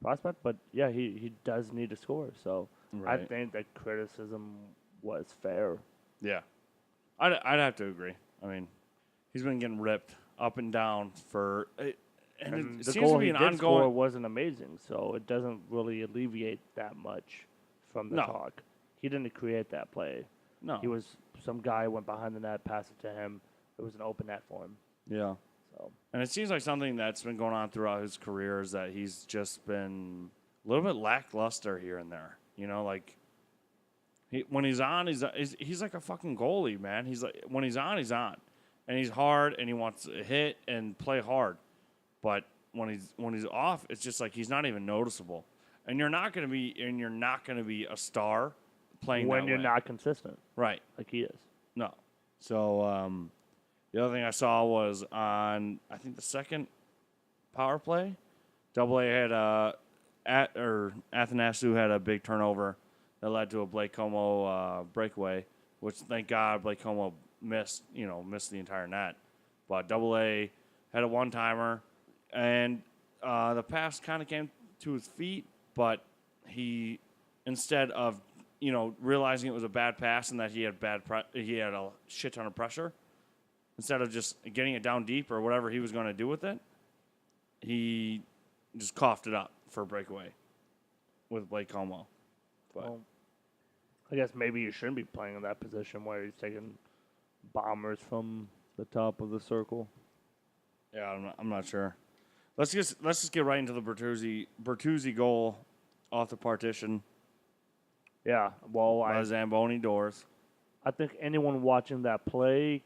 prospect. But, yeah, he does need to score. So, right. I think that criticism was fair. Yeah. I'd have to agree. I mean, he's been getting ripped up and down for and the seems goal to be he an did ongoing score wasn't amazing, so it doesn't really alleviate that much from the talk. He didn't create that play. No. He was some guy went behind the net, passed it to him. It was an open net for him. Yeah. So. And it seems like something that's been going on throughout his career is that he's just been a little bit lackluster here and there. When he's on, he's like a fucking goalie, man. He's like when he's on, and he's hard, and he wants to hit and play hard. But when he's off, it's just like he's not even noticeable. And you're not going to be a star playing when that you're way. not consistent, right? Like he is. No. So the other thing I saw was on I think the second power play, AA had Athanasiou had a big turnover that led to a Blake Como breakaway, which thank God Blake Como missed the entire net. But AA had a one-timer, and the pass kind of came to his feet, but he, instead of realizing it was a bad pass and that he had a shit ton of pressure, instead of just getting it down deep or whatever he was going to do with it, he just coughed it up for a breakaway with Blake Como. But Well, I guess maybe you shouldn't be playing in that position where he's taking bombers from the top of the circle. yeah, I'm not sure. Let's just get right into the Bertuzzi goal off the partition. Yeah, well, By Zamboni doors. I think anyone watching that play,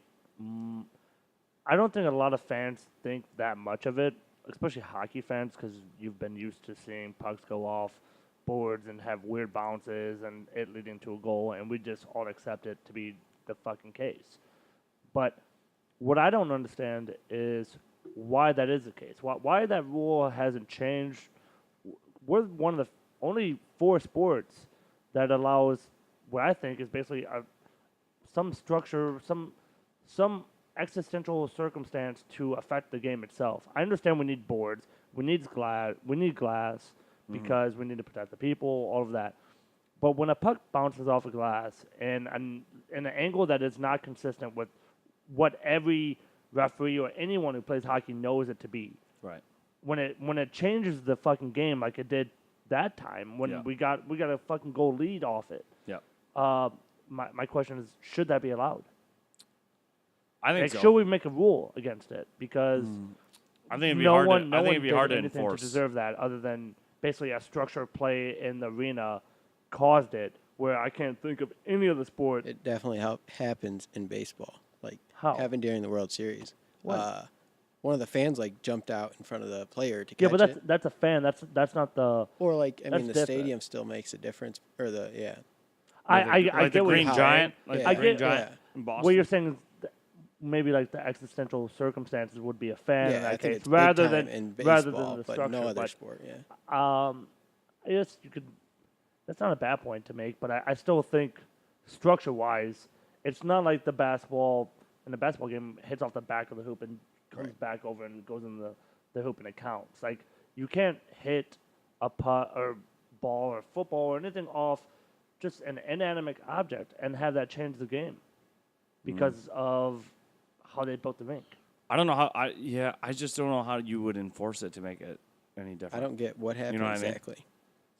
I don't think a lot of fans think that much of it, especially hockey fans, because you've been used to seeing pucks go off boards and have weird bounces and it leading to a goal, and we just all accept it to be the fucking case. But what I don't understand is why that is the case. Why that rule hasn't changed. We're one of the only 4 sports that allows what I think is basically some structure, some existential circumstance to affect the game itself. I understand we need boards, we need glass because we need to protect the people, all of that. But when a puck bounces off a glass and an angle that is not consistent with what every referee or anyone who plays hockey knows it to be, right? When it changes the fucking game like it did that time when we got a fucking goal lead off it. Yeah. My question is, should that be allowed? I think so. Should we make a rule against it? Because I think it'd be hard. I think it'd be hard to anything enforce. to deserve that, other than basically a structured play in the arena caused it. Where I can't think of any other sport. It definitely happens in baseball. Like How? happened during the World Series. What? One of the fans jumped out in front of the player to catch Yeah, but it. that's a fan. That's not the. Or the different. stadium still makes a difference. Or I like get the what Green you're Giant, saying. like I the Green get Giant in Boston. what you're saying is maybe like the existential circumstances would be a fan in Yeah, that I think case it's rather big time than in baseball, rather than the but structure. no other but, sport. Yeah. I guess you could. That's not a bad point to make, but I still think structure-wise, it's not like the basketball in the basketball game hits off the back of the hoop and comes back over and goes in the hoop and it counts. Like you can't hit a putt or ball or football or anything off just an inanimate object and have that change the game because of how they built the rink. I don't know how. I just don't know how you would enforce it to make it any different. I don't get what happened know what I mean? exactly.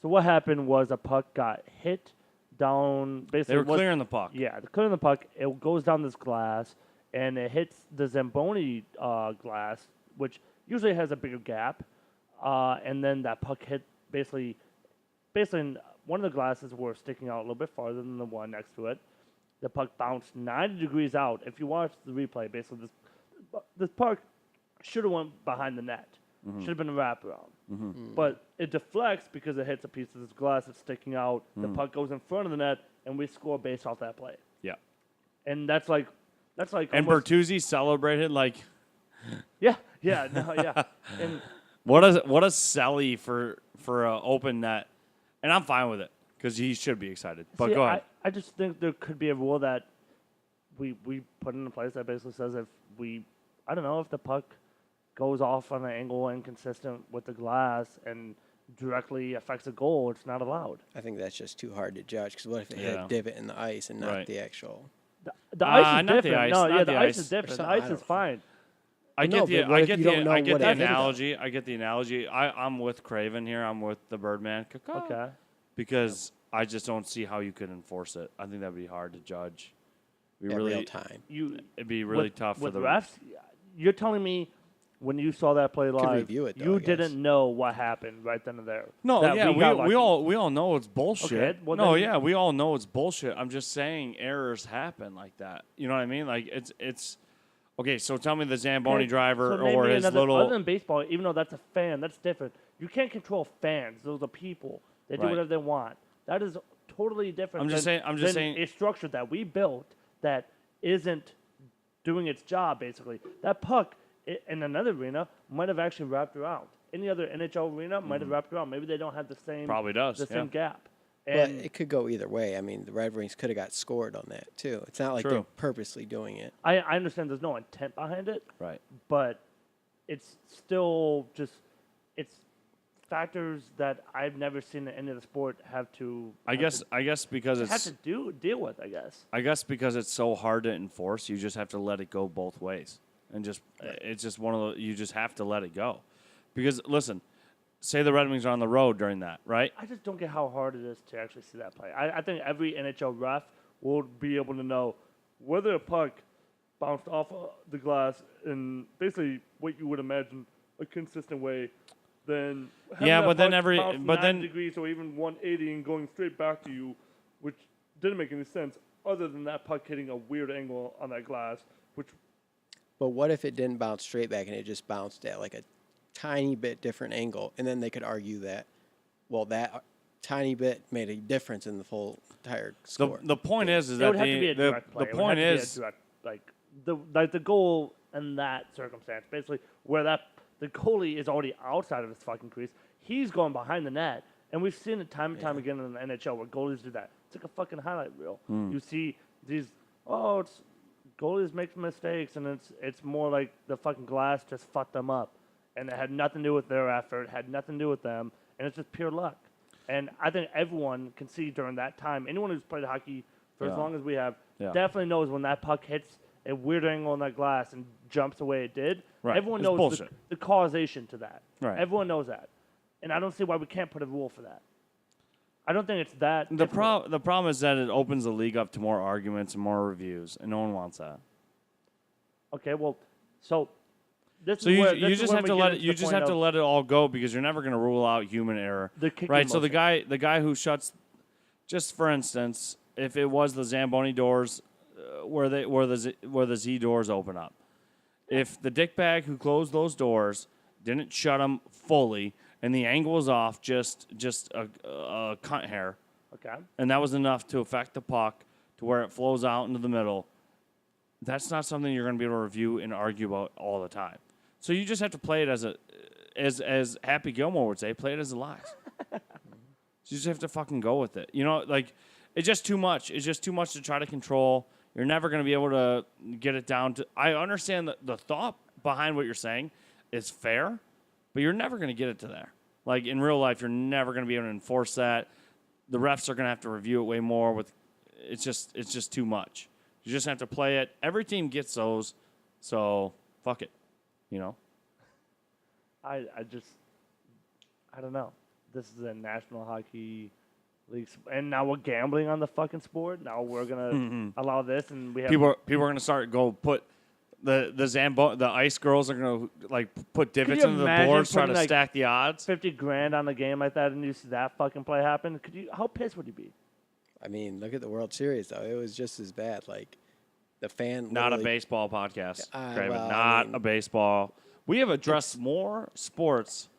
So what happened was a puck got hit down. Basically, They were clearing the puck. Yeah, they're clearing the puck. It goes down this glass, and it hits the Zamboni glass, which usually has a bigger gap. And then that puck hit basically one of the glasses were sticking out a little bit farther than the one next to it. The puck bounced 90 degrees out. If you watch the replay, basically this puck should have went behind the net. Should have been a wraparound. But it deflects because it hits a piece of this glass that's sticking out. The puck goes in front of the net, and we score based off that play. Yeah. And that's like. And Bertuzzi celebrated like. Yeah. And What a selly for an open net, and I'm fine with it because he should be excited. But see, go ahead. I just think there could be a rule that we put into place that basically says if the puck goes off on an angle inconsistent with the glass and directly affects a goal, it's not allowed. I think that's just too hard to judge. Because what if it hit a divot in the ice and not the actual? The ice is not different. the ice, No, not yeah, the the ice ice. is different. The I ice don't- is fine. I No, get but what if you don't know I get what the happened? analogy. I get the analogy. I'm with Craven here. I'm with the Birdman. Okay. Because I just don't see how you could enforce it. I think that'd be hard to judge. Real time. It'd be really with, tough with for the refs. You're telling me when you saw that play live, review it, though, you I guess. didn't know what happened right then and there. No, That yeah, got we lucky. all know it's bullshit. Okay, well no, then- yeah, we all know it's bullshit. I'm just saying errors happen like that. You know what I mean? Like it's okay. So tell me the Zamboni Okay, driver so name or me his another, little. Other than baseball, even though that's a fan, that's different. You can't control fans. Those are people. They do Right. whatever they want. That is totally different. I'm just than saying- a structure that we built that isn't doing its job. Basically, that puck in another arena might have actually wrapped around. Any other NHL arena might have wrapped around. Maybe they don't have the same Probably does, the same yeah. gap. But And it could go either way. I mean, the Red Wings could have got scored on that too. It's not like True. they're purposely doing it. I understand there's no intent behind it, Right. but it's still just it's factors that I've never seen in any other sport have to. I guess because have it's to deal with. I guess. I guess because it's so hard to enforce, you just have to let it go both ways, and just it's just one of the you just have to let it go, because listen, say the Red Wings are on the road during that, right? I just don't get how hard it is to actually see that play. I think every NHL ref will be able to know whether a puck bounced off the glass in basically what you would imagine a consistent way. Then but then 90 degrees or even 180 and going straight back to you, which didn't make any sense other than that puck hitting a weird angle on that glass. But what if it didn't bounce straight back and it just bounced at like a tiny bit different angle, and then they could argue that, well, that tiny bit made a difference in the full entire score. The point is that the point is the goal in that circumstance, basically where the goalie is already outside of his fucking crease, he's going behind the net, and we've seen it time and time again in the NHL where goalies do that. It's like a fucking highlight reel. You see these goalies make mistakes, and it's more like the fucking glass just fucked them up. And it had nothing to do with their effort, had nothing to do with them, and it's just pure luck. And I think everyone can see during that time, anyone who's played hockey for as long as we have, definitely knows when that puck hits a weird angle on that glass and jumps the way it did. Right. Everyone knows the causation to that. Right. Everyone knows that. And I don't see why we can't put a rule for that. I don't think it's that. The problem is that it opens the league up to more arguments and more reviews, and no one wants that. Okay, well, so... You just have to let it all go because you're never going to rule out human error, right? So the guy who shuts, just for instance, if it was the Zamboni doors, where the Z doors open up, if the dickbag who closed those doors didn't shut them fully and the angle was off just a cunt hair, okay, and that was enough to affect the puck to where it flows out into the middle, that's not something you're going to be able to review and argue about all the time. So you just have to play it as Happy Gilmore would say, play it as it lies. So you just have to fucking go with it. You know, like, it's just too much. It's just too much to try to control. You're never going to be able to get it down to... I understand the thought behind what you're saying is fair, but you're never going to get it to there. Like, in real life, you're never going to be able to enforce that. The refs are going to have to review it way more. It's just too much. You just have to play it. Every team gets those, so fuck it. You know? I don't know. This is a National Hockey League, and now we're gambling on the fucking sport. Now we're gonna allow this, and we have people are gonna start put the ice girls are gonna like put divots into the boards, try to stack the odds. $50,000 on a game like that, and you see that fucking play happen. How pissed would you be? I mean, look at the World Series though. It was just as bad. Like the fan. Not a baseball podcast, Craven. A baseball. We have addressed more sports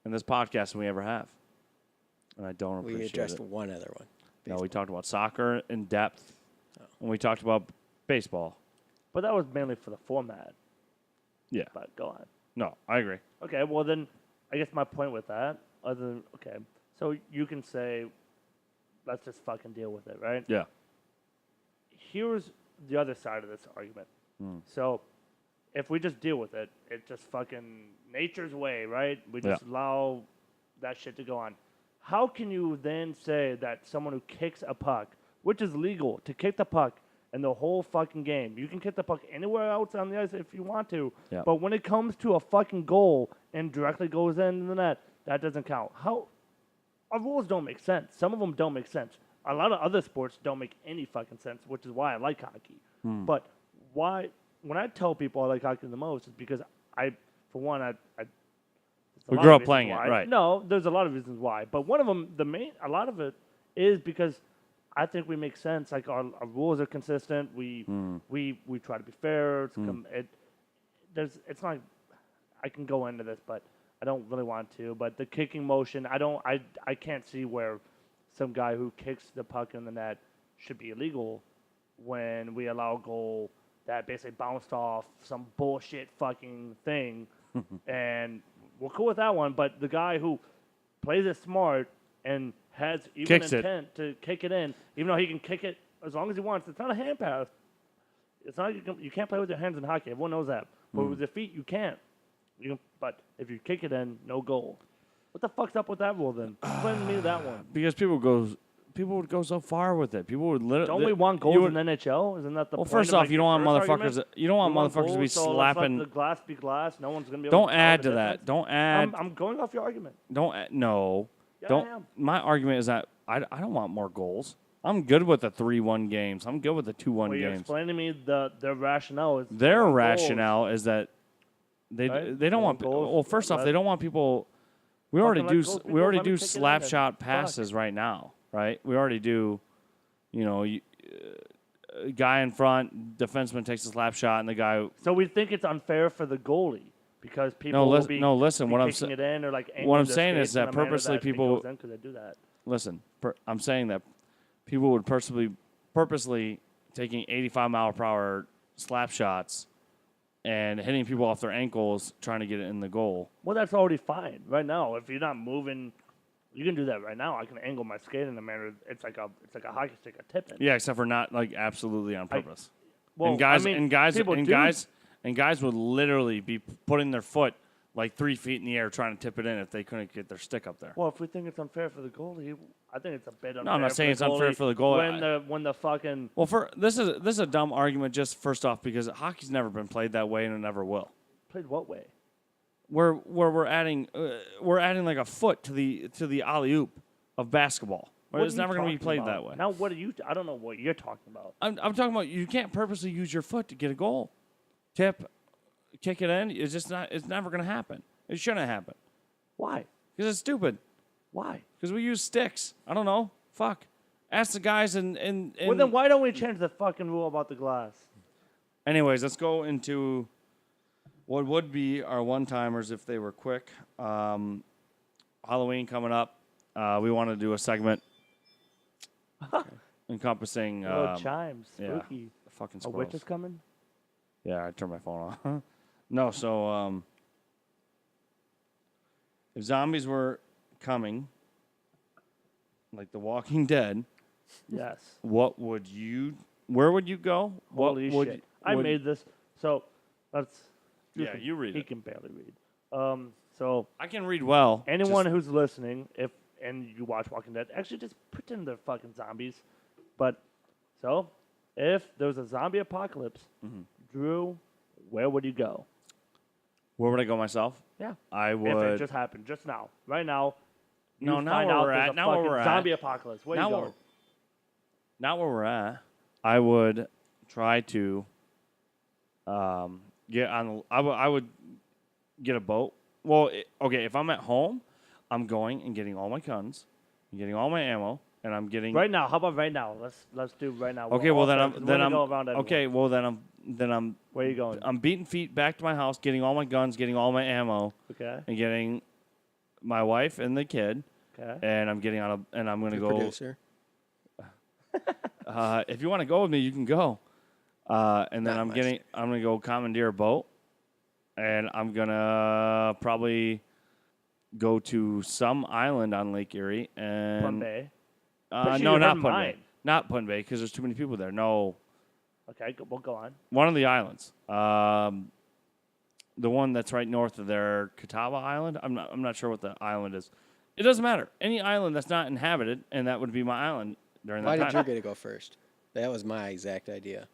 in this podcast than we ever have, and I don't appreciate it. We addressed one other one. Baseball. No, we talked about soccer in depth, and we talked about baseball. But that was mainly for the format. Yeah. But go on. No, I agree. Okay, well then, I guess my point with that, so you can say, let's just fucking deal with it, right? Yeah. Here's the other side of this argument. So, if we just deal with it, it's just fucking nature's way, right? We just allow that shit to go on. How can you then say that someone who kicks a puck, which is legal to kick the puck in the whole fucking game, you can kick the puck anywhere else on the ice if you want to, but when it comes to a fucking goal and directly goes into the net, that doesn't count. Our rules don't make sense. Some of them don't make sense. A lot of other sports don't make any fucking sense, which is why I like hockey. But why? When I tell people I like hockey the most, it's because we grew up playing it, right? No, there's a lot of reasons why, but one of them, a lot of it is because I think we make sense. Like our rules are consistent. We try to be fair. It's not. I can go into this, but I don't really want to. But the kicking motion, I can't see where some guy who kicks the puck in the net should be illegal when we allow a goal that basically bounced off some bullshit fucking thing, and we're cool with that one. But the guy who plays it smart and has even intent to kick it in, even though he can kick it as long as he wants, it's not a hand pass. It's not you can't play with your hands in hockey. Everyone knows that. But with your feet, you can't. But if you kick it in, no goal. What the fuck's up with that rule then? Explain to me that one. Because people people would go so far with it. People would literally. Don't we want goals in the NHL? Isn't that the point? First of, off, like, you don't want first motherfuckers. argument? You don't want motherfuckers to be goals, so slapping. let the glass be glass. No one's gonna be able Don't to add tell to the that. difference. Don't add. I'm going off your argument. No. Yeah, Don't. I am. My argument is that I don't want more goals. I'm good with the 3-1 games. I'm good with the 2-1 Well, you're games. explaining to me their rationale is Their goals. rationale is that they Right? they don't want. Goals, Well, first off, let- they don't want people. We Fucking already let do. goals be We already goals. Let me do take it in slap then. shot Fuck. passes right now. Right. We already do. You know, guy in front, defenseman takes a slap shot, and the guy. So we think it's unfair for the goalie because people will be listen. be What I'm kicking saying. it in or like What I'm angling their saying is skates in that a manner purposely it people- goes in 'cause they do that. Listen, I'm saying that people would purposely taking 85-mile-per-hour slap shots and hitting people off their ankles trying to get it in the goal. Well, that's already fine right now. If you're not moving, you can do that right now. I can angle my skate in a manner. It's like a hockey stick, a tip in. Yeah, except for not like absolutely on purpose. Well, and guys I mean, and guys people and do- guys would literally be putting their foot like 3 feet in the air trying to tip it in if they couldn't get their stick up there. Well, if we think it's unfair for the goalie, I think it's a bit unfair. No, I'm not saying for it's the unfair goalie for the goalie. when the fucking Well, this is a dumb argument. Just first off, because hockey's never been played that way and it never will. played what way? Where we're adding like a foot to the alley oop of basketball. Right? What It's are you never going to be talking played about? that way. Now, what are you? I don't know what you're talking about. I'm talking about you can't purposely use your foot to get a goal, tip, kick it in. It's just not. It's never going to happen. It shouldn't happen Why? because it's stupid. Why? Because we use sticks. I don't know. Fuck. Ask the guys and Well, then why don't we change the fucking rule about the glass? Anyways, let's go into what would be our one-timers if they were quick. Halloween coming up. We want to do a segment encompassing Little chimes, yeah, spooky. fucking A squirrels. witch is coming. Yeah, I turned my phone off. No, so if zombies were coming, like The Walking Dead, Yes. where would you go? Holy what shit! I made this. So let's. Yeah, you read He it. can barely read. So I can read well. anyone just- who's listening, and you watch Walking Dead, actually just pretend they're fucking zombies. But so if there was a zombie apocalypse, Mm-hmm. Drew, where would you go? where would I go myself? Yeah. I If it would. just happened, just now, right now. No, you now find where out we're there's at- a now where fucking we're at- zombie apocalypse. Where now you where- going? Not where we're at. I would try to get on. I would get a boat. Well, okay. If I'm at home, I'm going and getting all my guns, and getting all my ammo, and I'm getting. Right now. How about right now? Let's do right now. Okay. Well, then I'm. Go around everyone. Okay. Well, then I'm. Where are you going? I'm beating feet back to my house, getting all my guns, getting all my ammo, Okay. and getting my wife and the kid, Okay. and I'm getting on a. And I'm gonna The go. producer. If you want to go with me, you can go. And then Not I'm gonna go commandeer a boat, and I'm gonna probably go to some island on Lake Erie and Plum Bay. No, Pretty sure not you heard Pun Bay, mine. not Pun Bay, because there's too many people there. No, Okay. We'll go on. one of the islands, the one that's right north of there, Catawba Island. I'm not sure what the island is. It doesn't matter. Any island that's not inhabited, and that would be my island during Why that did time. you get to go first? That was my exact idea.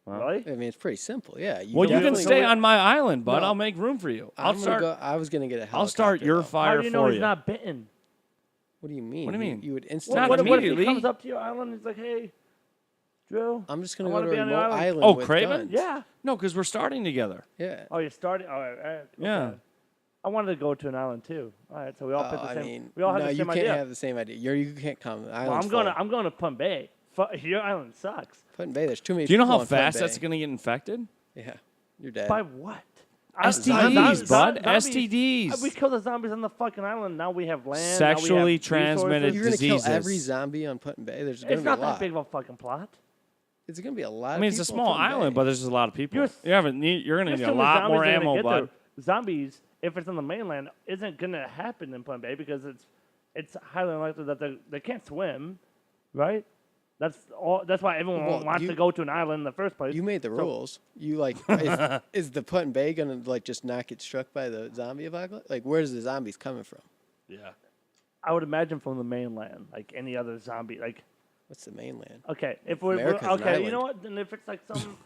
Well, Really? I mean, it's pretty simple. Yeah. Well, you can definitely stay go- on my island, bud. No. I'll make room for you. I'm gonna go. I was gonna get a helicopter. I'll start your though. fire How do you know for he's you. not bitten? What do you mean? What do you mean? You would Not instantly. What if he immediately. comes up to your island and he's like, "Hey, Drew, I'm just I gonna go wanna to a be on the remote island. island. Oh, with Craven? guns. yeah." No, because we're starting together. Yeah. Oh, you're starting. All right. Okay. Yeah. I wanted to go to an island too. All right, so we all picked the I same. mean, we all have no, the you same can't idea. have the same idea. You can't come. The Well, island's I'm going to Plum Bay. Your island sucks. Put-in Bay. There's too many. Do you know people how on Put-in fast that's Bay. going to get infected? Yeah, you're dead. By what? STDs, bud. Zombies. STDs. We killed the zombies on the fucking island. Now we have land. Sexually now we have transmitted resources. You're gonna diseases. kill every zombie on Put-in Bay. There's gonna It's be not a that lot. big of a fucking plot. It's gonna be a lot. I mean, it's a small island, but there's just a lot of people. You're- You're going to need There's a so many lot zombies more that are gonna ammo, get bud. there. Zombies, if it's on the mainland, isn't gonna happen in Plum Bay because it's highly unlikely that they can't swim, right? That's all. That's why everyone Well, wants to go to an island in the first place. You made the So- rules. You like is the Put-in Bay gonna like just not get struck by the zombie apocalypse? Like, where's the zombies coming from? Yeah. I would imagine from the mainland, like any other zombie, like. What's the mainland? Okay, if we're America's an okay, you know island. what? Then if it's like some,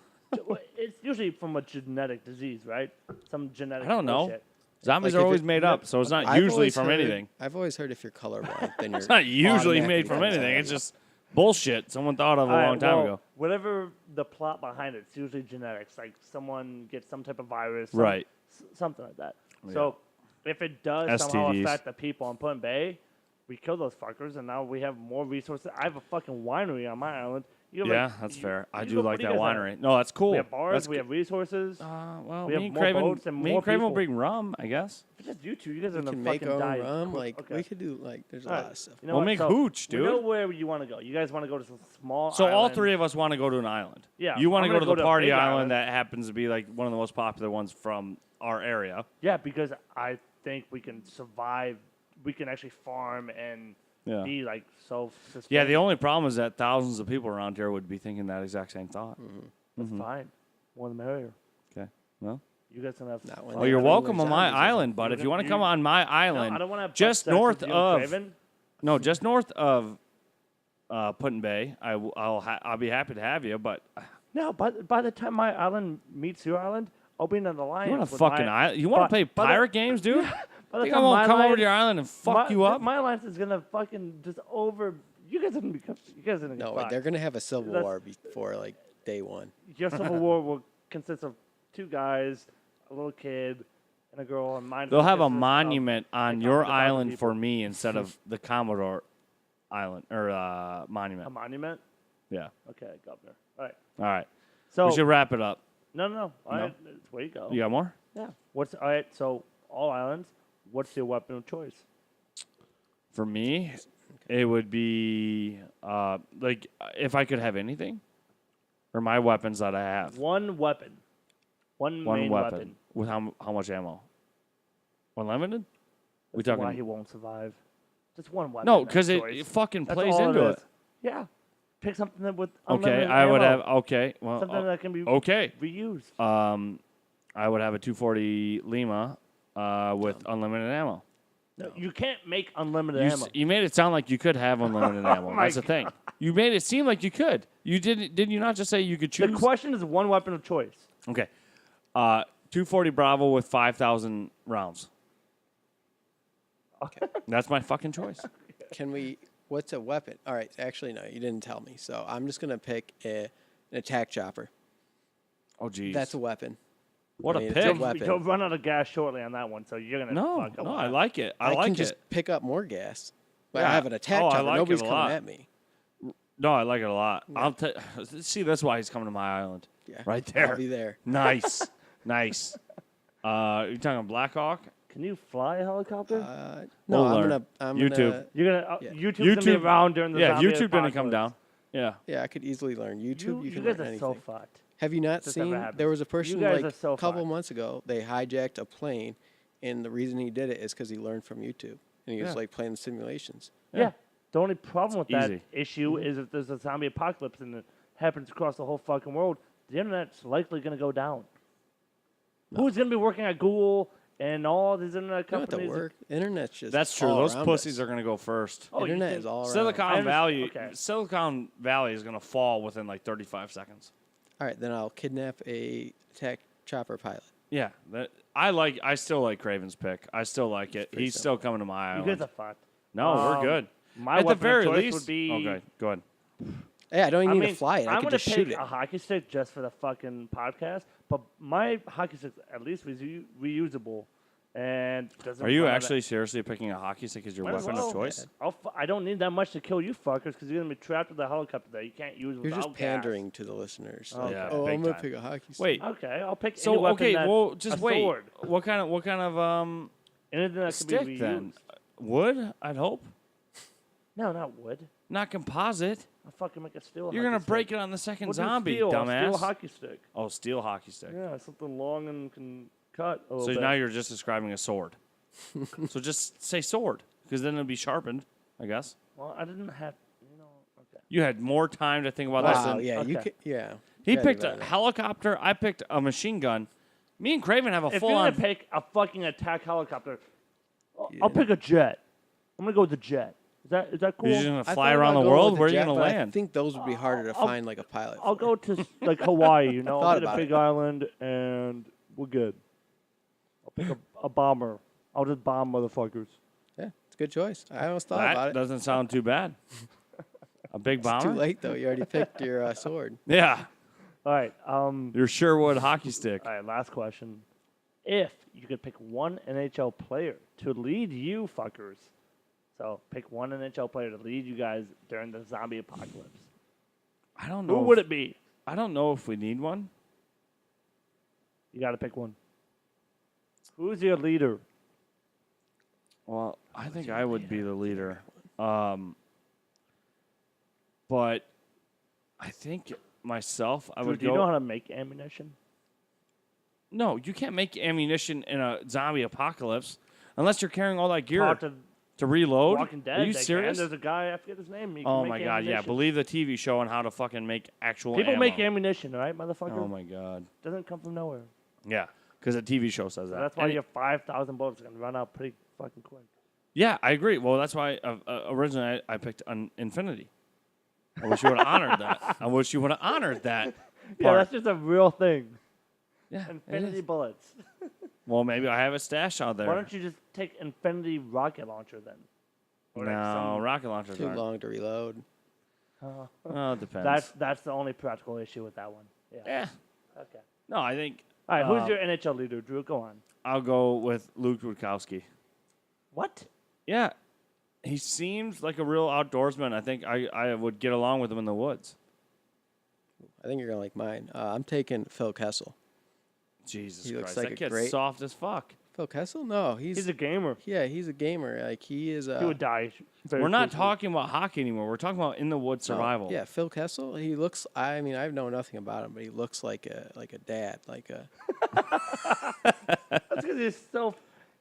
it's usually from a genetic disease, right? Some genetic. I don't know. bullshit. Zombies Like, are if always it- made up, so it's not I've usually always from heard- anything. I've always heard if you're colorblind, then you're. It's not usually made from automatically anything. It's zombie. just bullshit someone thought of a All right, long time well, ago. Whatever the plot behind it, it's usually genetics. Like someone gets some type of virus, Right. Something like that. Yeah. So if it does somehow STDs. affect the people on Putin Bay, we kill those fuckers, and now we have more resources. I have a fucking winery on my island. You have, Yeah, like, that's you- fair. I you do go- like what do that you guys winery. No, that's cool. We have bars. That's We have resources. well, we have me and more Craven, boats and me more and Craven will people. bring rum, I guess. It's just you two. You guys are We gonna can make fucking our die. own rum. quick. Like Okay. we could do. Like there's a All lot right. of stuff. You know We'll what? make So, hooch, We know dude. where you want to go. You guys want to go to some small. So all island. three of us want to go to an island. Yeah, You want I'm to go gonna to the go to a party big island island. that happens to be like one of the most popular ones from our area. Yeah, because I think we can survive. We can actually farm and Yeah. be like self-sustained. Yeah, the only problem is that thousands of people around here would be thinking that exact same thought. That's fine. More the merrier. Okay. Well, You guys can have. Not when well, they you're have welcome on zombies my in it. island, but if you want to come on my No, island, I don't want to have just sex with north you and of Craven. no, just north of Put-in Bay, I'll be happy to have you. But No, by the time my island meets your island, I'll be in an alliance. you want a with fucking my, island? You want to play by the- pirate games, dude? By the Think I time won't my come over alliance- to your island and fuck you up? My alliance is gonna fucking just over. You guys are gonna become. You guys are gonna. No, get wait, fucked. they're gonna have a civil That's- war before like day one. Your civil war will consist of two guys, a little kid, and a girl. And mine. They'll have a consists of, monument on like, your 100,000 island people. for me instead of the Commodore Island or A monument. monument. Yeah. Okay, governor. All right. All right. So We should wrap it up. no. All right. Way to go. You got more? Yeah. What's all right? So all islands. What's your weapon of choice? For me, it would be like if I could have anything, or my weapons that I have. One weapon. One main weapon. with how much ammo? Unlimited? We That's why talking? he won't survive. Just one weapon. No, of because it choice. fucking That's plays all into is. it. Yeah. Pick something that with Okay, unlimited I would ammo. have. Okay, well, Something that can be okay. reused. I would have a 240 Lima with unlimited ammo. No, you can't make unlimited You, ammo. you made it sound like you could have unlimited ammo. my That's the thing. You made it seem like you could. You didn't. Did you not just say you could The choose? question is one weapon of choice. Okay. 240 Bravo with 5,000 rounds. Okay. That's my fucking choice. Can we? What's a weapon? All right. Actually, no, you didn't tell me. So I'm just gonna pick an attack chopper. Oh, geez. That's a weapon. What I a mean, it's a pick. weapon. You'll run out of gas shortly on that one, so you're gonna. No, fuck a no, lot. I like it. I can like just it. pick up more gas. But Yeah. I have an attack Oh, I chopper. like it Nobody's a coming lot. at me. No, I like it a lot. See, that's why he's coming to my island. Yeah. Right there. I'll be there. Nice. Nice. You talking Blackhawk? Can you fly a helicopter? No, We'll I'm learn. gonna. I'm YouTube. Gonna, You're gonna yeah. YouTube's gonna be around during the Yeah, zombie YouTube didn't come apocalypse. down. Yeah. yeah, I could easily learn YouTube. You can guys learn are anything. so fucked. Have you not This never seen? happens. There was a You person guys like are so a couple fucked. months ago. They hijacked a plane, and the reason he did it is because he learned from YouTube, and he was Yeah. like playing the simulations. Yeah. The only problem with that easy. issue is if there's a zombie apocalypse and it happens across the whole fucking world, the internet's likely going to go down. Who's going to be working at Google and all these internet You don't have to companies? work. Internet's just That's true. all Those around pussies us. are going to go first. Oh, you Internet think- is all around. Silicon Valley, okay. Silicon Valley is going to fall within like 35 seconds. All right, then I'll kidnap a attack chopper pilot. Yeah, I still like Craven's pick. I still like it. pretty He's still coming to my You island. guys are fucked. No, we're good. My At the weapon of very choice least, would be. okay, go ahead. Hey, I don't even I need mean, to fly it. I I'm can gonna just shoot pick it. a hockey stick just for the fucking podcast, but my hockey stick at least was reusable. And doesn't Are you run out of- actually seriously picking a hockey stick as your Might as weapon well. of choice? I don't need that much to kill you fuckers because you're gonna be trapped with a helicopter that you can't use You're without just gas. pandering to the listeners. Oh, Like, yeah, oh, big I'm gonna time. pick a hockey stick. Wait, Okay, I'll pick any so weapon okay, that, well, just a wait. sword. What kind of Anything that can stick be reused. then? Wood? I'd hope. No, not wood. Not composite. I'll fucking make a steel. You're hockey gonna break stick. it on the 2nd We'll do zombie, steel, dumbass. Steel hockey stick. Oh, steel hockey stick. Yeah, something long and can cut a little So bit. now you're just describing a sword. So just say sword, because then it'll be sharpened, I guess. Well, I didn't have. Okay. You had more time to think about this Wow, than yeah, you okay. could, yeah. he You gotta picked do a better. helicopter. I picked a machine gun. Me and Craven have a If full you're on. gonna pick a fucking attack helicopter, I'll pick a jet. I'm gonna go with the jet. Is that cool? You're just gonna I fly thought around the about going world? with Where are you jet, gonna but I land? think those would be harder to find like a pilot. I'll for. go to like Hawaii. You know, I'll Thought get a about big it. island and we're good. I'll pick a bomber. I'll just bomb motherfuckers. Yeah, it's a good choice. I almost thought That about it. doesn't sound too bad. A big It's bomber? too late though. You already picked your sword. Yeah. All right. Your Sherwood hockey stick. All right. Last question. If you could pick one NHL player to lead you fuckers, so pick one NHL player to lead you guys during the zombie apocalypse. I don't know. Who would it be? I don't know if we need one. You got to pick one. Who's your leader? Well, I think I would be the leader. But I think myself, I would Do you go. know how to make ammunition? No, you can't make ammunition in a zombie apocalypse unless you're carrying all that gear Talk to to reload. Walking Dead. Are you they can. serious? There's a guy, I forget his name. He can Oh make my god, yeah. ammunition. Believe the TV show on how to fucking make actual People ammo. make ammunition, right, motherfucker? Oh my god. Doesn't come from nowhere. Yeah, because a TV show says that. So that's why And- you have 5,000 bullets going to run out pretty fucking quick. Yeah, I agree. Well, that's why originally I picked an Infinity. I wish you would have honored that. I wish you would have honored that. Yeah, part. that's just a real thing. Yeah, it Infinity is. bullets. Well, maybe I have a stash out there. Why don't you just take Infinity rocket launcher then? Or like No, some- rocket launchers Too aren't. long to reload. Oh, it depends. That's the only practical issue with that one. Yeah. Yeah. Okay. No, I think All right, who's Um, your NHL leader, Drew? Go on. I'll go with Luke Rutkowski. What? Yeah, he seems like a real outdoorsman. I think I would get along with him in the woods. I think you're gonna like mine. I'm taking Phil Kessel. Jesus He looks Christ, like that a kid's great- soft as fuck. Phil Kessel? No, He's a gamer. yeah, he's a gamer. Like he is. He would die. Very We're not quickly. talking about hockey anymore. We're talking about in the woods no, survival. Yeah, Phil Kessel. He looks. I mean, I know nothing about him, but he looks like a dad. Like a. That's because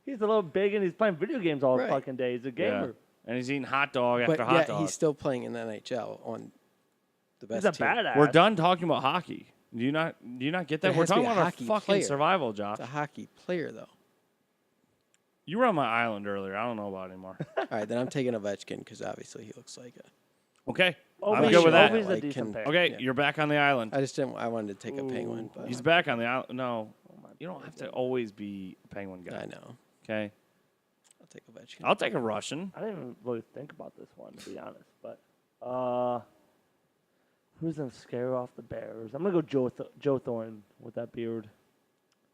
he's a little big and he's playing video games all Right. fucking day. He's a Yeah. gamer. And he's eating hot dog But after hot yet dog. he's still playing in the NHL on the He's best a team. badass. We're done talking about hockey. Do you not get that? It We're has to talking be a about our hockey fucking player. survival, Josh. It's a hockey player, though. You were on my island earlier. I don't know about it anymore. All right, then I'm taking Ovechkin because obviously he looks like a. Okay, I'm Ovi's- good with that. Ovi's a Like, decent can- pick. Okay, Yeah. you're back on the island. I just didn't. I wanted to take a penguin, but He's back on the island. No, you don't have to always be a penguin guy. I know. Okay, I'll take Ovechkin. I'll take a Russian. I didn't even really think about this one, to be honest. But who's gonna scare off the Bears? I'm gonna go Joe Thornton with that beard.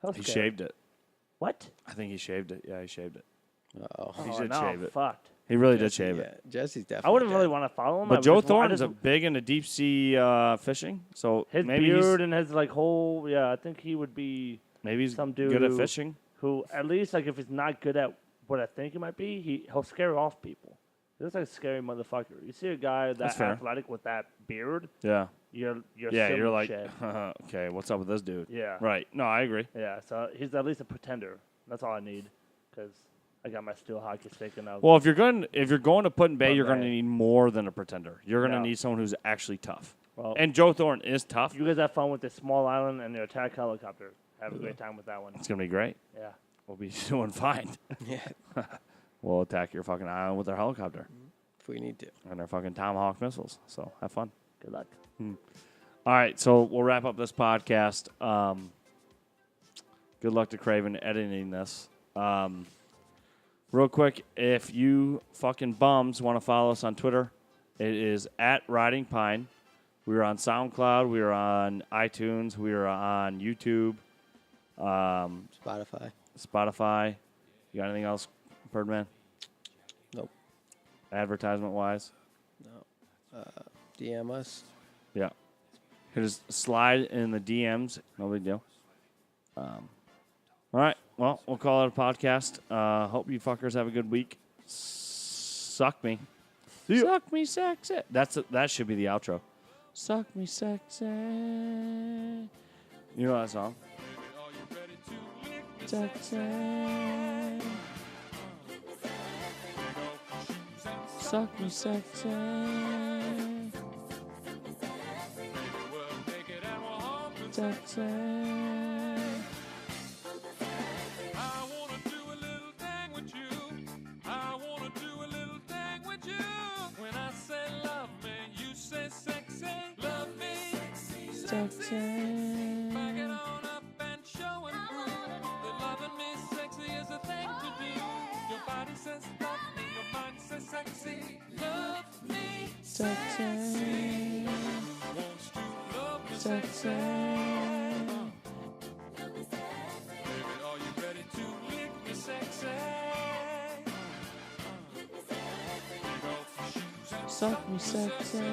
How He scary. shaved it. What? I think he shaved it. Yeah, he shaved it. Oh, He Oh, did now shave I'm it. fucked. He really did shave it. Yeah, Jesse's definitely. I wouldn't dead. really want to follow him. I But would Joe just wa- I Thornton's just- a big into deep sea fishing, so his maybe beard and his like whole I think he would be he's some dude good at who- fishing. who at least like if he's not good at what I think he might be, he'll scare off people. He looks like a scary motherfucker. You see a guy that That's fair. athletic with that beard, Yeah, you're yeah. silly You're like, shit. okay, what's up with this dude? Yeah. Right. No, I agree. Yeah, so he's at least a pretender. That's all I need, because I got my steel hockey stick and I'll. Well, if you're going to put in Bay, Put you're going to Bay. need more than a pretender. You're going to Yeah. need someone who's actually tough. well, And Joe Thornton is tough. you guys have fun with this small island and your attack helicopter. Have a great time with that one. It's going to be great. Yeah. We'll be doing fine. Yeah, We'll attack your fucking island with our helicopter if we need to. and our fucking Tomahawk missiles. So have fun. Good luck. All right, so we'll wrap up this podcast. Good luck to Craven editing this. Real quick, if you fucking bums want to follow us on Twitter, it is @RidingPine. We are on SoundCloud. We are on iTunes. We are on YouTube, Spotify. Spotify. You got anything else, Birdman? Nope. Advertisement-wise? No. DM us. Yeah. Just slide in the DMs. No big deal. All right. Well, we'll call it a podcast. Hope you fuckers have a good week. Suck me. Suck me sexy. That should be the outro. Suck me sexy. You know that song? Sexy. Suck me sexy. Sexy. I wanna do a little thing with you. I wanna do a little sexy. Back it on up and show and prove that loving me sexy is a thing to do. Your body says love me, your mind says sexy. Love me Sexy. Wants to love me Sexy. Baby, are you ready to lick me sexy? Take off your shoes and Suck me sexy.